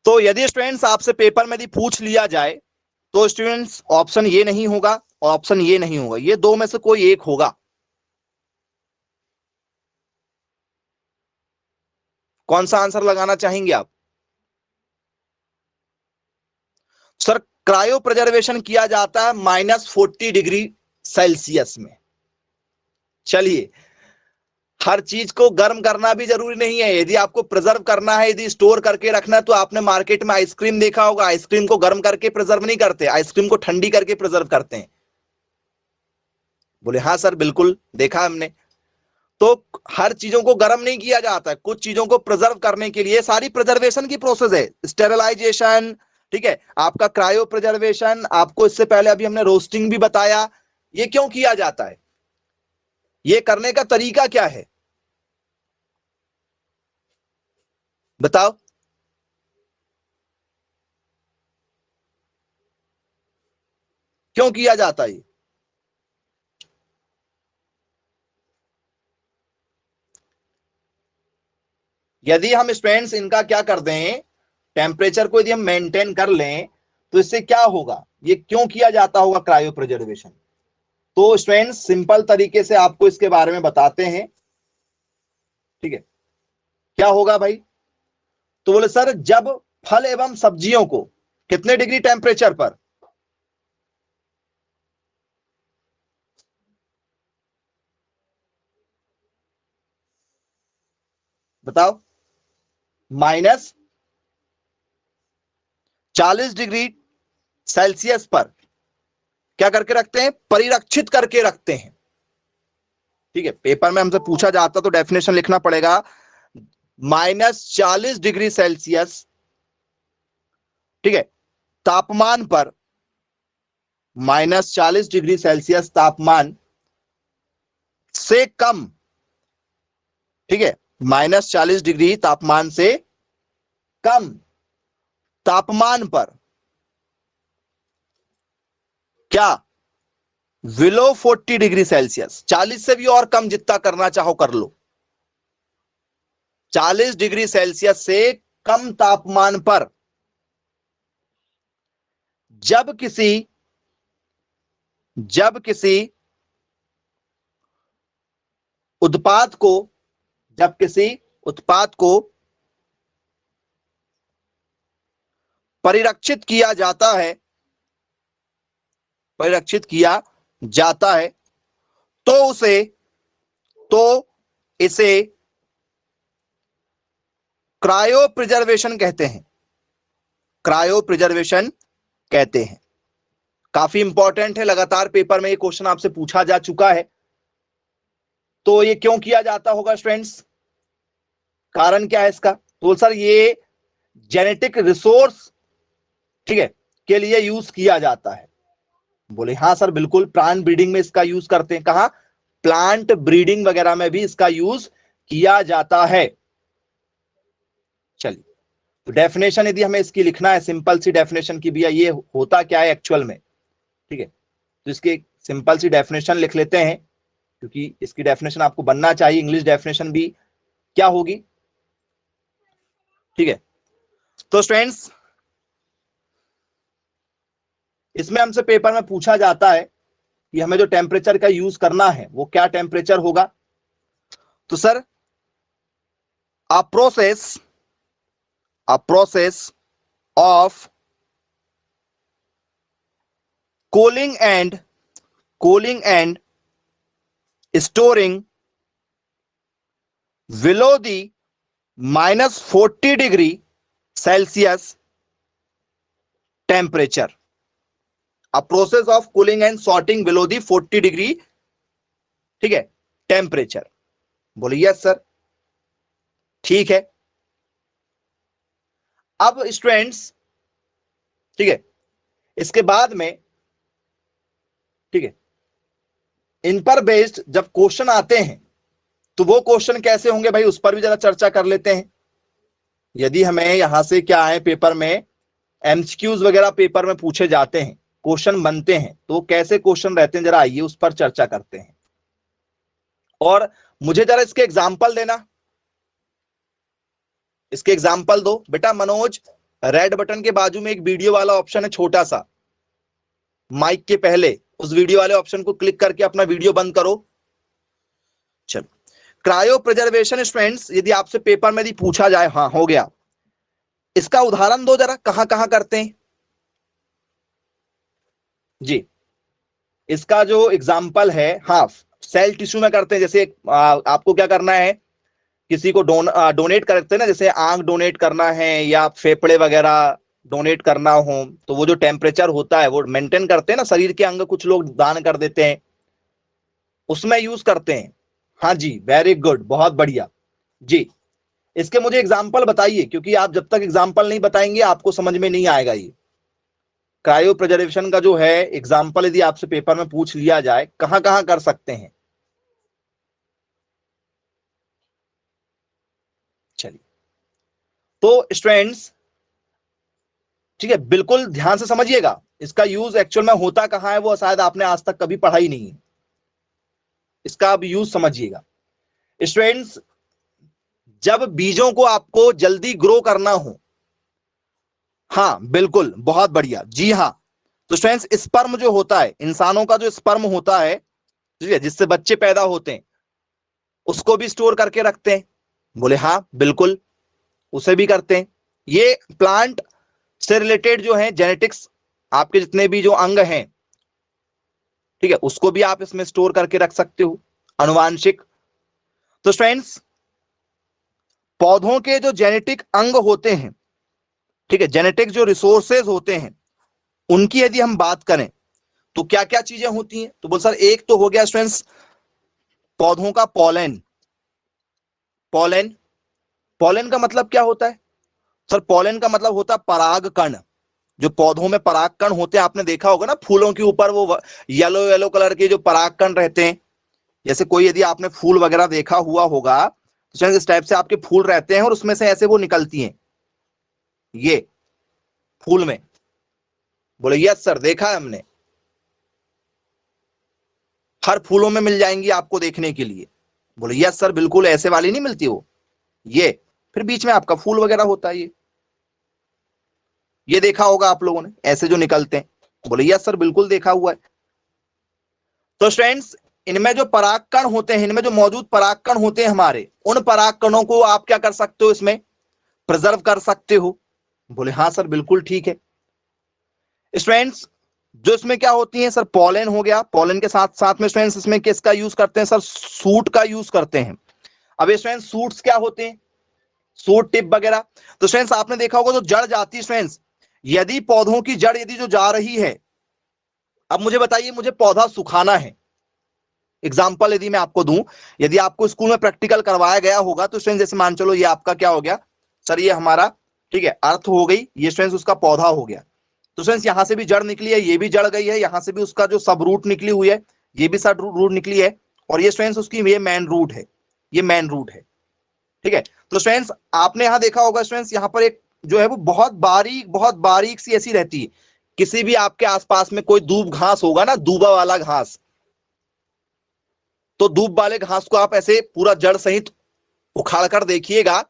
तो यदि स्टूडेंट्स आपसे पेपर में यदि पूछ लिया जाए तो स्टूडेंट्स ऑप्शन ये नहीं होगा, ऑप्शन ये नहीं होगा, ये दो में से कोई एक होगा। कौन सा आंसर लगाना चाहेंगे आप? सर क्रायो प्रिजर्वेशन किया जाता है -40 डिग्री सेल्सियस में। चलिए, हर चीज को गर्म करना भी जरूरी नहीं है, यदि आपको प्रिजर्व करना है, यदि स्टोर करके रखना है, तो आपने मार्केट में आइसक्रीम देखा होगा, आइसक्रीम को गर्म करके प्रिजर्व नहीं करते, आइसक्रीम को ठंडी करके प्रिजर्व करते हैं। बोले हाँ सर बिल्कुल देखा हमने। तो हर चीजों को गर्म नहीं किया जाता है, कुछ चीजों को प्रिजर्व करने के लिए सारी प्रिजर्वेशन की प्रोसेस है, स्टेरिलाइजेशन, ठीक है, आपका क्रायो प्रिजर्वेशन, आपको इससे पहले अभी हमने रोस्टिंग भी बताया। ये क्यों किया जाता है, ये करने का तरीका क्या है, बताओ? क्यों किया जाता है? यदि हम स्टूडेंट्स इनका क्या कर दें, टेम्परेचर को यदि हम मेंटेन कर लें तो इससे क्या होगा, ये क्यों किया जाता होगा क्रायो प्रिजर्वेशन? तो स्टूडेंट्स सिंपल तरीके से आपको इसके बारे में बताते हैं, ठीक है, क्या होगा भाई? तो बोले सर जब फल एवं सब्जियों को कितने डिग्री टेम्परेचर पर, बताओ? -40 डिग्री सेल्सियस पर क्या करके रखते हैं, परिरक्षित करके रखते हैं, ठीक है। पेपर में हमसे पूछा जाता तो डेफिनेशन लिखना पड़ेगा, -40 डिग्री सेल्सियस, ठीक है, तापमान पर, -40 डिग्री सेल्सियस तापमान से कम, ठीक है, -40 डिग्री तापमान से कम तापमान पर क्या बिलो 40 डिग्री सेल्सियस, 40 से भी और कम, जितना करना चाहो कर लो। 40 डिग्री सेल्सियस से कम तापमान पर जब किसी उत्पाद को परिरक्षित किया जाता है तो इसे क्रायो प्रिजर्वेशन कहते हैं। काफी इंपॉर्टेंट है, लगातार पेपर में ये क्वेश्चन आपसे पूछा जा चुका है। तो ये क्यों किया जाता होगा स्टूडेंट्स, कारण क्या है इसका? तो सर ये जेनेटिक रिसोर्स, ठीक है, के लिए यूज किया जाता है। बोले हाँ सर बिल्कुल, प्लांट ब्रीडिंग में इसका यूज करते हैं। कहा? प्लांट ब्रीडिंग वगैरह में भी इसका यूज किया जाता है। चलिए, तो डेफिनेशन यदि हमें इसकी लिखना है, सिंपल सी डेफिनेशन की, भैया ये होता क्या है एक्चुअल में, ठीक है, तो इसकी सिंपल सी डेफिनेशन लिख लेते हैं, क्योंकि इसकी डेफिनेशन आपको बनना चाहिए। इंग्लिश डेफिनेशन भी क्या होगी, ठीक है। तो स्टूडेंट्स, इसमें हमसे पेपर में पूछा जाता है कि हमें जो टेम्परेचर का यूज करना है वो क्या टेम्परेचर होगा। तो sir a process of cooling and storing below the -40 degree Celsius temperature. A process of cooling and sorting below the 40 degree, ठीक है, टेम्परेचर। बोलिए यस सर, ठीक है। अब स्टूडेंट्स, ठीक है, इसके बाद में, ठीक है, इन पर बेस्ड जब क्वेश्चन आते हैं तो वो क्वेश्चन कैसे होंगे भाई, उस पर भी जरा चर्चा कर लेते हैं। यदि हमें यहां से क्या है, पेपर में एमसीक्यूज वगैरह पेपर में पूछे जाते हैं, क्वेश्चन बनते हैं, तो कैसे क्वेश्चन रहते हैं, जरा आइए उस पर चर्चा करते हैं। और मुझे जरा इसके एग्जाम्पल देना, इसके एग्जाम्पल दो बेटा। मनोज, रेड बटन के बाजू में एक वीडियो वाला ऑप्शन है छोटा सा, माइक के पहले, उस वीडियो वाले ऑप्शन को क्लिक करके अपना वीडियो बंद करो। चलो, क्रायो प्रिजर्वेशन स्टूडेंट्स, यदि आपसे पेपर में यदि पूछा जाए, हाँ हो गया, इसका उदाहरण दो जरा, कहां कहां करते हैं जी। इसका जो एग्जाम्पल है, हाँ, सेल टिश्यू में करते हैं। जैसे आपको क्या करना है, किसी को डोनेट करते हैं ना, जैसे आंख डोनेट करना है या फेफड़े वगैरह डोनेट करना हो, तो वो जो टेम्परेचर होता है वो मेंटेन करते हैं ना, शरीर के अंग कुछ लोग दान कर देते हैं, उसमें यूज करते हैं। हाँ जी, वेरी गुड, बहुत बढ़िया जी। इसके मुझे एग्जाम्पल बताइए, क्योंकि आप जब तक एग्जाम्पल नहीं बताएंगे आपको समझ में नहीं आएगा। ये क्रायो प्रिजर्वेशन का जो है एग्जाम्पल यदि आपसे पेपर में पूछ लिया जाए, कहां कहां कर सकते हैं। चलिए, तो स्टूडेंट्स, ठीक है, बिल्कुल ध्यान से समझिएगा, इसका यूज एक्चुअल में होता कहां है वो शायद आपने आज तक कभी पढ़ा ही नहीं है, इसका अब यूज समझिएगा। स्टूडेंट्स, जब बीजों को आपको जल्दी ग्रो करना हो, हाँ बिल्कुल, बहुत बढ़िया, जी हाँ। तो स्टूडेंट्स, स्पर्म जो होता है, इंसानों का जो स्पर्म होता है, ठीक है, जिससे बच्चे पैदा होते हैं, उसको भी स्टोर करके रखते हैं। बोले हाँ बिल्कुल, उसे भी करते हैं। ये प्लांट से रिलेटेड जो है जेनेटिक्स, आपके जितने भी जो अंग हैं, ठीक है, उसको भी आप इसमें स्टोर करके रख सकते हो, अनुवांशिक। तो स्टूडेंट्स, पौधों के जो जेनेटिक अंग होते हैं, ठीक है, जेनेटिक जो रिसोर्सेज होते हैं, उनकी यदि हम बात करें तो क्या क्या चीजें होती हैं। तो बोल सर, एक तो हो गया स्टूडेंट्स पौधों का पॉलन। पॉलन, पॉलन का मतलब क्या होता है सर? पॉलन का मतलब होता है पराग कण। जो पौधों में पराग कण होते हैं, आपने देखा होगा ना, फूलों के ऊपर वो येलो येलो कलर के जो पराग कण रहते हैं। जैसे कोई यदि आपने फूल वगैरह देखा हुआ होगा, तो इस टाइप से आपके फूल रहते हैं और उसमें से ऐसे वो निकलती हैं, ये फूल में। बोले यस सर, देखा है हमने। हर फूलों में मिल जाएंगी आपको देखने के लिए। बोले यस सर बिल्कुल, ऐसे वाली नहीं मिलती वो, ये फिर बीच में आपका फूल वगैरह होता है, ये देखा होगा आप लोगों ने, ऐसे जो निकलते हैं। बोले यस सर बिल्कुल देखा हुआ है। तो स्टूडेंट्स इनमें जो परागकण होते हैं, इनमें जो मौजूद परागकण होते हैं हमारे, उन परागकणों को आप क्या कर सकते हो, इसमें प्रिजर्व कर सकते हो। बोले हाँ सर बिल्कुल ठीक है। स्टूडेंट्स जो इसमें क्या होती है सर, पॉलन हो गया, पॉलन के साथ साथ में स्टूडेंट्स इसमें किसका यूज करते हैं सर, सूट का यूज करते हैं। अब स्टूडेंट्स सूट्स क्या होते हैं, सूट टिप वगैरह। तो स्टूडेंट्स आपने देखा होगा जो जड़ जाती है स्टूडेंट्स, यदि पौधों की जड़ यदि जो जा रही है, अब मुझे बताइए मुझे पौधा सुखाना है, एग्जाम्पल यदि मैं आपको दूं, यदि आपको स्कूल में प्रैक्टिकल करवाया गया होगा तो स्टूडेंट्स जैसे मान चलो ये आपका क्या हो गया सर, ये हमारा ठीक है अर्थ हो गई, ये स्टूडेंट्स उसका पौधा हो गया। तो स्टूडेंट्स यहां से भी जड़ निकली है, ये भी जड़ गई है, यहां से भी उसका जो सब रूट निकली हुई है, ये भी सब रूट निकली है, और ये स्टूडेंट्स उसकी ये मेन रूट है, ये मेन रूट है। ठीक है, तो स्टूडेंट्स आपने यहां देखा होगा स्टूडेंट्स, यहां पर एक जो है वो बहुत बारीक सी ऐसी रहती है। किसी भी आपके आसपास में कोई दूब घास होगा ना, दूबा वाला घास, तो दूब वाले घास को आप ऐसे पूरा जड़ सहित उखाड़ कर देखिएगा।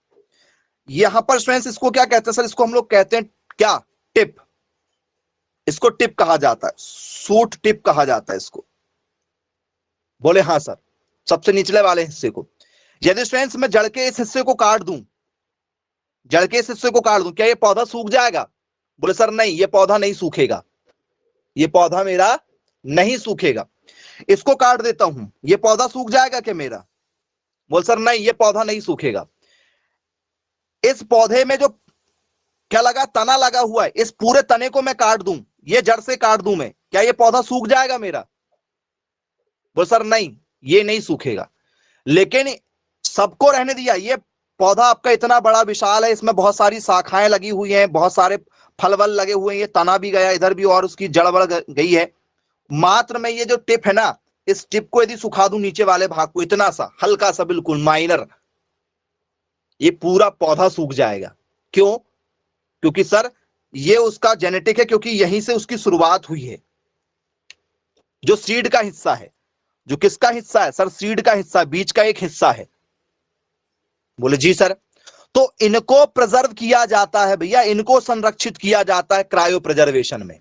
यहां पर स्टूडेंट्स इसको क्या कहते हैं सर, इसको हम लोग कहते हैं क्या, टिप। इसको टिप कहा जाता है, सूट टिप कहा जाता है इसको। बोले हाँ सर, सबसे निचले वाले हिस्से को। यदि स्टूडेंट्स मैं जड़ के इस हिस्से को काट दूं, जड़ के इस हिस्से को काट दूं, क्या ये पौधा सूख जाएगा? बोले सर नहीं, ये पौधा नहीं सूखेगा, ये पौधा मेरा नहीं सूखेगा। इसको काट देता हूं, ये पौधा सूख जाएगा क्या मेरा? बोल सर नहीं, ये पौधा नहीं सूखेगा। इस पौधे में जो क्या लगा, तना लगा हुआ है, इस पूरे तने को मैं काट दूं, ये जड़ से काट दूं मैं, क्या ये पौधा सूख जाएगा मेरा? बोल सर नहीं, ये नहीं सूखेगा। लेकिन सबको रहने दिया, ये पौधा आपका इतना बड़ा विशाल है, इसमें बहुत सारी शाखाएं लगी हुई हैं, बहुत सारे फल वल लगे हुए हैं, ये तना भी गया इधर भी और उसकी जड़ बढ़ गई है। मात्र मैं ये जो टिप है ना, इस टिप को यदि सुखा दूं नीचे वाले भाग को, इतना सा हल्का सा बिल्कुल माइनर, ये पूरा पौधा सूख जाएगा। क्यों? क्योंकि सर ये उसका जेनेटिक है, क्योंकि यहीं से उसकी शुरुआत हुई है। जो सीड का हिस्सा है, जो किसका हिस्सा है सर, सीड का हिस्सा, बीज का एक हिस्सा है। बोले जी सर। तो इनको प्रिजर्व किया जाता है भैया, इनको संरक्षित किया जाता है क्रायो प्रिजर्वेशन में।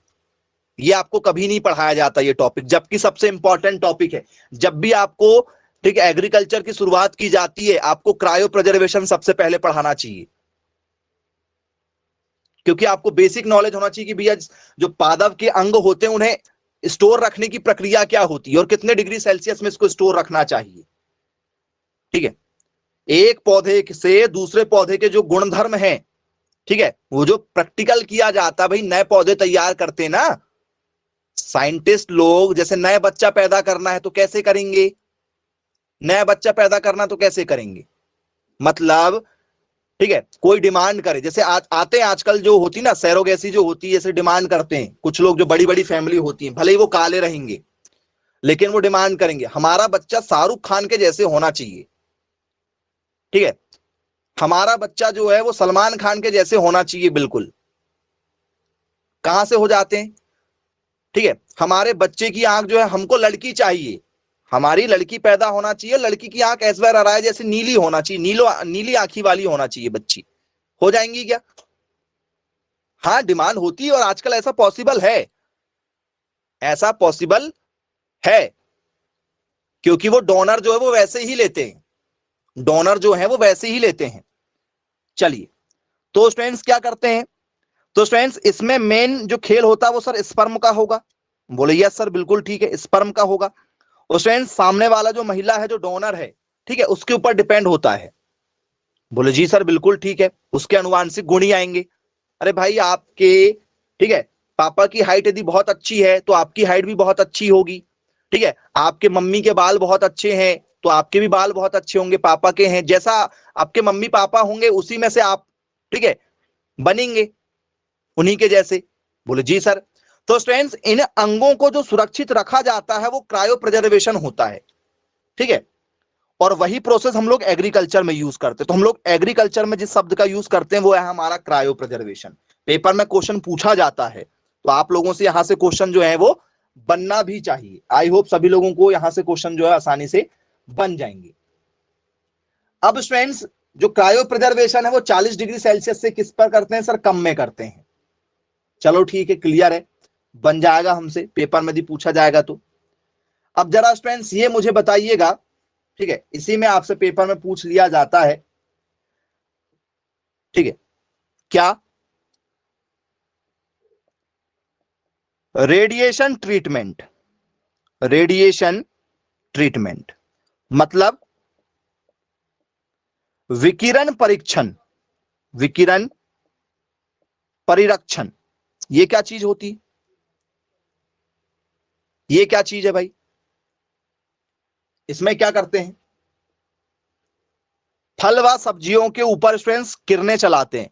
ये आपको कभी नहीं पढ़ाया जाता ये टॉपिक, जबकि सबसे इंपॉर्टेंट टॉपिक है। जब भी आपको ठीक है एग्रीकल्चर की शुरुआत की जाती है, आपको क्रायो प्रिजर्वेशन सबसे पहले पढ़ाना चाहिए, क्योंकि आपको बेसिक नॉलेज होना चाहिए कि भैया जो पादप के अंग होते हैं उन्हें स्टोर रखने की प्रक्रिया क्या होती है और कितने डिग्री सेल्सियस में इसको स्टोर रखना चाहिए। ठीक है, एक पौधे से दूसरे पौधे के जो गुणधर्म हैं, ठीक है, वो जो प्रैक्टिकल किया जाता है भाई, नए पौधे तैयार करते ना साइंटिस्ट लोग, जैसे नए बच्चा पैदा करना है तो कैसे करेंगे, नया बच्चा पैदा करना तो कैसे करेंगे, मतलब ठीक है कोई डिमांड करे, जैसे आते हैं आजकल जो होती ना सैरोगेसी जो होती है, ऐसे डिमांड करते हैं कुछ लोग, जो बड़ी बड़ी फैमिली होती है, भले ही वो काले रहेंगे लेकिन वो डिमांड करेंगे हमारा बच्चा शाहरुख खान के जैसे होना चाहिए। ठीक है, हमारा बच्चा जो है वो सलमान खान के जैसे होना चाहिए बिल्कुल। कहां से हो जाते हैं? ठीक है, हमारे बच्चे की आंख जो है, हमको लड़की चाहिए, हमारी लड़की पैदा होना चाहिए, लड़की की आंख ऐश्वर्या राय जैसे नीली होना चाहिए, नीली आंखी वाली होना चाहिए बच्ची। हो जाएंगी क्या? हाँ डिमांड होती है, और आजकल ऐसा पॉसिबल है, ऐसा पॉसिबल है, क्योंकि वो डोनर जो है वो वैसे ही लेते हैं, डोनर जो है वो वैसे ही लेते हैं। चलिए, तो स्टूडेंट्स क्या करते हैं, तो स्टूडेंट्स इसमें मेन जो खेल होता है वो सर स्पर्म का होगा। बोले यस सर बिल्कुल ठीक है, स्पर्म का होगा। और स्टूडेंट्स सामने वाला जो महिला है, जो डोनर है, ठीक है, उसके ऊपर डिपेंड होता है। बोले जी सर बिल्कुल ठीक है, उसके अनुवांशिक गुण ही आएंगे। अरे भाई आपके ठीक है पापा की हाइट यदि बहुत अच्छी है तो आपकी हाइट भी बहुत अच्छी होगी। ठीक है, आपके मम्मी के बाल बहुत अच्छे हैं तो आपके भी बाल बहुत अच्छे होंगे, पापा के हैं जैसा आपके मम्मी पापा होंगे उसी में से आप ठीक है बनेंगे, उन्हीं के जैसे। बोले जी सर। तो स्टूडेंट्स इन अंगों को जो सुरक्षित रखा जाता है वो क्रायो प्रिजर्वेशन होता है। ठीक है, और वही प्रोसेस हम लोग एग्रीकल्चर में यूज करते हैं। तो हम लोग एग्रीकल्चर में जिस शब्द का यूज करते हैं वो है हमारा क्रायो प्रिजर्वेशन। पेपर में क्वेश्चन पूछा जाता है तो आप लोगों से यहां से क्वेश्चन जो है वो बनना भी चाहिए। आई होप सभी लोगों को यहां से क्वेश्चन जो है आसानी से बन जाएंगे। अब स्टूडेंट्स, जो क्रायो प्रिजर्वेशन है वो 40 डिग्री सेल्सियस से किस पर करते हैं सर? कम में करते हैं। चलो ठीक है, क्लियर है, बन जाएगा, हमसे पेपर में भी पूछा जाएगा। तो अब जरा स्टूडेंट्स ये मुझे बताइएगा, ठीक है, इसी में आपसे पेपर में पूछ लिया जाता है, ठीक है, क्या रेडिएशन ट्रीटमेंट, रेडिएशन ट्रीटमेंट मतलब विकिरण परीक्षण, विकिरण परिरक्षण, ये क्या चीज होती है? ये क्या चीज है भाई? इसमें क्या करते हैं? फल व सब्जियों के ऊपर स्टूडेंट्स किरणें चलाते हैं।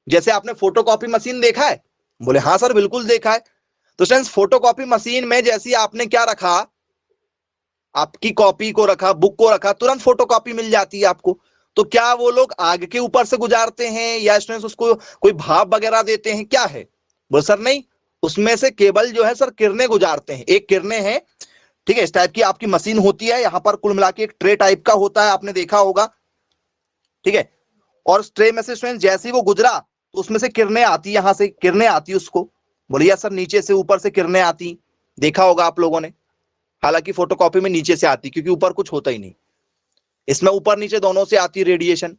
जैसे आपने फोटोकॉपी मशीन देखा है? बोले हाँ सर बिल्कुल देखा है। तो स्टूडेंट्स फोटोकॉपी मशीन में जैसे आपने क्या रखा, आपकी कॉपी को रखा, बुक को रखा, तुरंत फोटोकॉपी मिल जाती है आपको। तो क्या वो लोग आग के ऊपर से गुजारते हैं या स्टूडेंट्स उसको कोई भाप वगैरह देते हैं, क्या है? बोले सर नहीं, उसमें से केवल जो है सर किरणें गुजारते हैं। एक किरणें हैं, ठीक है, इस टाइप की आपकी मशीन होती है, यहां पर कुल मिला के एक ट्रे टाइप का होता है, आपने देखा होगा, ठीक है। और ट्रे में से स्टूडेंट जैसे ही वो गुजरा तो उसमें से किरणें आती, यहां से किरणें आती उसको। बोलिए सर नीचे से ऊपर से किरणें आती, देखा होगा आप लोगों ने। हालांकि फोटोकॉपी में नीचे से आती क्योंकि ऊपर कुछ होता ही नहीं, इसमें ऊपर नीचे दोनों से आती रेडिएशन।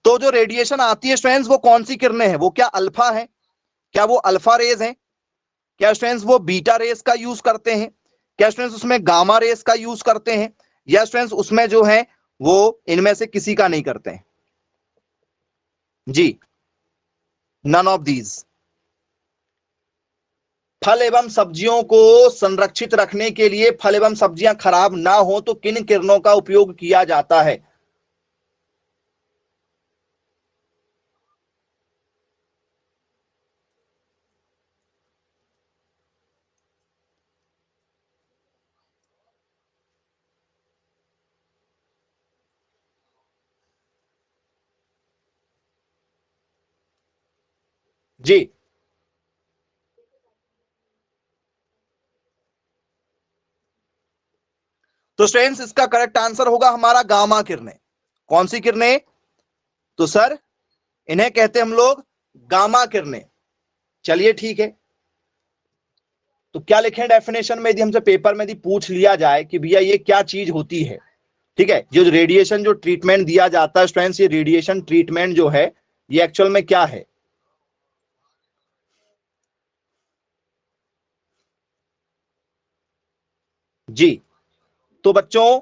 तो जो रेडिएशन आती है स्टूडेंट्स वो कौन सी किरणें हैं? वो क्या अल्फा है? क्या वो अल्फा रेज है? क्या स्टूडेंट्स वो बीटा रेस का यूज करते हैं? क्या स्टूडेंट्स उसमें गामा रेस का यूज करते हैं? या स्टूडेंट्स उसमें जो है वो इनमें से किसी का नहीं करते हैं? जी, नन ऑफ दीज। फल एवं सब्जियों को संरक्षित रखने के लिए, फल एवं सब्जियां खराब ना हो तो किन किरणों का उपयोग किया जाता है? जी, तो स्टूडेंट्स इसका करेक्ट आंसर होगा हमारा गामा किरणें। कौन सी किरणें? तो सर इन्हें कहते हैं हम लोग गामा किरणें। चलिए ठीक है, तो क्या लिखें डेफिनेशन में? यदि हमसे पेपर में यदि पूछ लिया जाए कि भैया ये क्या चीज होती है, ठीक है, जो रेडिएशन जो ट्रीटमेंट दिया जाता है स्टूडेंट्स, ये रेडिएशन ट्रीटमेंट जो है ये एक्चुअल में क्या है? जी, तो बच्चों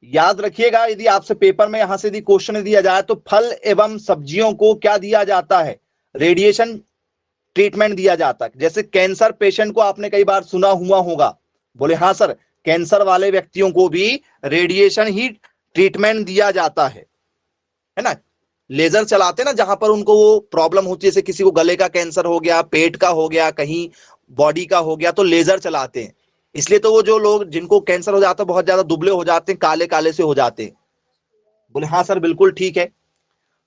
याद रखिएगा, यदि आपसे पेपर में यहां से यदि क्वेश्चन दिया जाए तो फल एवं सब्जियों को क्या दिया जाता है? रेडिएशन ट्रीटमेंट दिया जाता है। जैसे कैंसर पेशेंट को आपने कई बार सुना हुआ होगा, बोले हाँ सर, कैंसर वाले व्यक्तियों को भी रेडिएशन ही ट्रीटमेंट दिया जाता है ना। लेजर चलाते हैं ना, जहां पर उनको वो प्रॉब्लम होती है, जैसे किसी को गले का कैंसर हो गया, पेट का हो गया, कहीं बॉडी का हो गया, तो लेजर चलाते हैं। इसलिए तो वो जो लोग जिनको कैंसर हो जाता है बहुत ज्यादा दुबले हो जाते हैं, काले काले से हो जाते हैं। बोले हाँ सर बिल्कुल ठीक है।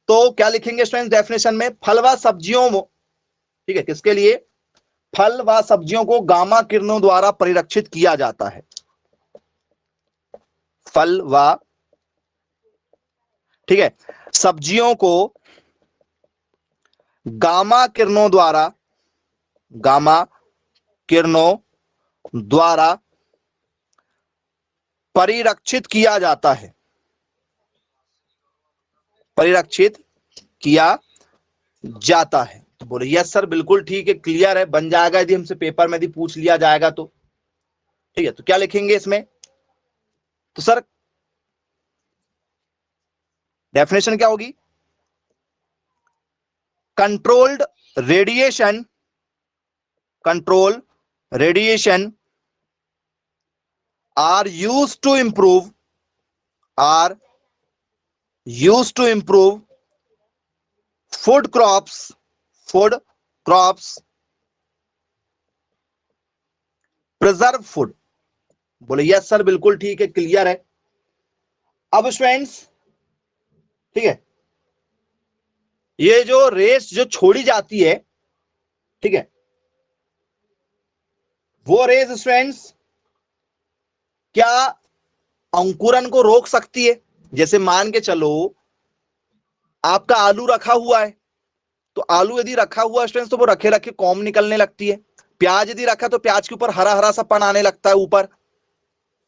तो क्या लिखेंगे स्टूडेंट डेफिनेशन में? फल व सब्जियों, ठीक है, किसके लिए? फल व सब्जियों को गामा किरणों द्वारा परिरक्षित किया जाता है। फल व, ठीक है, सब्जियों को गामा किरणों द्वारा, गामा किरणों द्वारा परिरक्षित किया जाता है, परिरक्षित किया जाता है। तो बोले यस सर बिल्कुल ठीक है, क्लियर है, बन जाएगा यदि हमसे पेपर में यदि पूछ लिया जाएगा तो। ठीक है, तो क्या लिखेंगे इसमें? तो सर डेफिनेशन क्या होगी? Controlled radiation, control radiation are used to improve, are used to improve food crops, food crops, preserve food. बोले यस सर बिल्कुल ठीक है, क्लियर है। अब स्टूडेंट्स, ठीक है, ये जो रेस जो छोड़ी जाती है, ठीक है, वो रेज स्टूडेंट्स क्या अंकुरन को रोक सकती है? जैसे मान के चलो आपका आलू रखा हुआ है, तो आलू यदि रखा हुआ है स्टूडेंट्स तो वो रखे रखे कॉम निकलने लगती है। प्याज यदि रखा तो प्याज के ऊपर हरा हरा सा पन आने लगता है ऊपर।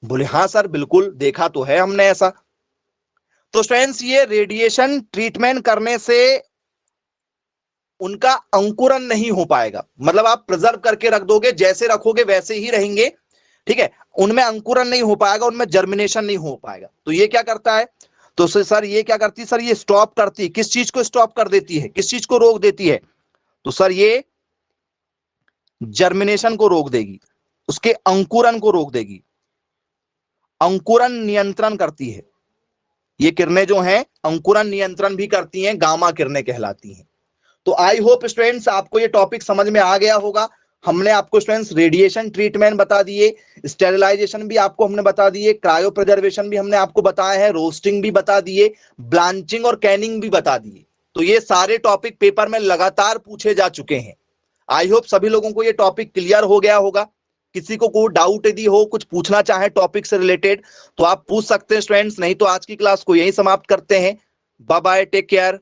बोले हाँ सर बिल्कुल देखा तो है हमने ऐसा। तो स्टूडेंट्स ये रेडिएशन ट्रीटमेंट करने से उनका अंकुरन नहीं हो पाएगा, मतलब आप प्रिजर्व करके रख दोगे, जैसे रखोगे वैसे ही रहेंगे, ठीक है, उनमें अंकुरन नहीं हो पाएगा, उनमें जर्मिनेशन नहीं हो पाएगा। तो ये क्या करता है? तो सर ये क्या करती है? सर ये स्टॉप करती है। किस चीज को स्टॉप कर देती है? किस चीज को रोक देती है? तो सर ये जर्मिनेशन को रोक देगी, उसके अंकुरन को रोक देगी, अंकुरन नियंत्रण करती है। ये किरणें जो हैं अंकुरन नियंत्रण भी करती हैं, गामा किरणें कहलाती हैं। तो आई होप स्टूडेंट्स आपको ये टॉपिक समझ में आ गया होगा। हमने आपको स्टूडेंट्स रेडिएशन ट्रीटमेंट बता दिए, स्टेरिलाइजेशन भी आपको हमने बता दिए, क्रायो प्रिजर्वेशन भी हमने आपको बताया है, रोस्टिंग भी बता दिए, ब्लांचिंग और कैनिंग भी बता दिए। तो ये सारे टॉपिक पेपर में लगातार पूछे जा चुके हैं। आई होप सभी लोगों को ये टॉपिक क्लियर हो गया होगा। किसी को कोई डाउट यदि हो, कुछ पूछना चाहे टॉपिक से रिलेटेड तो आप पूछ सकते हैं स्टूडेंट्स, नहीं तो आज की क्लास को यहीं समाप्त करते हैं। Bye bye, take care.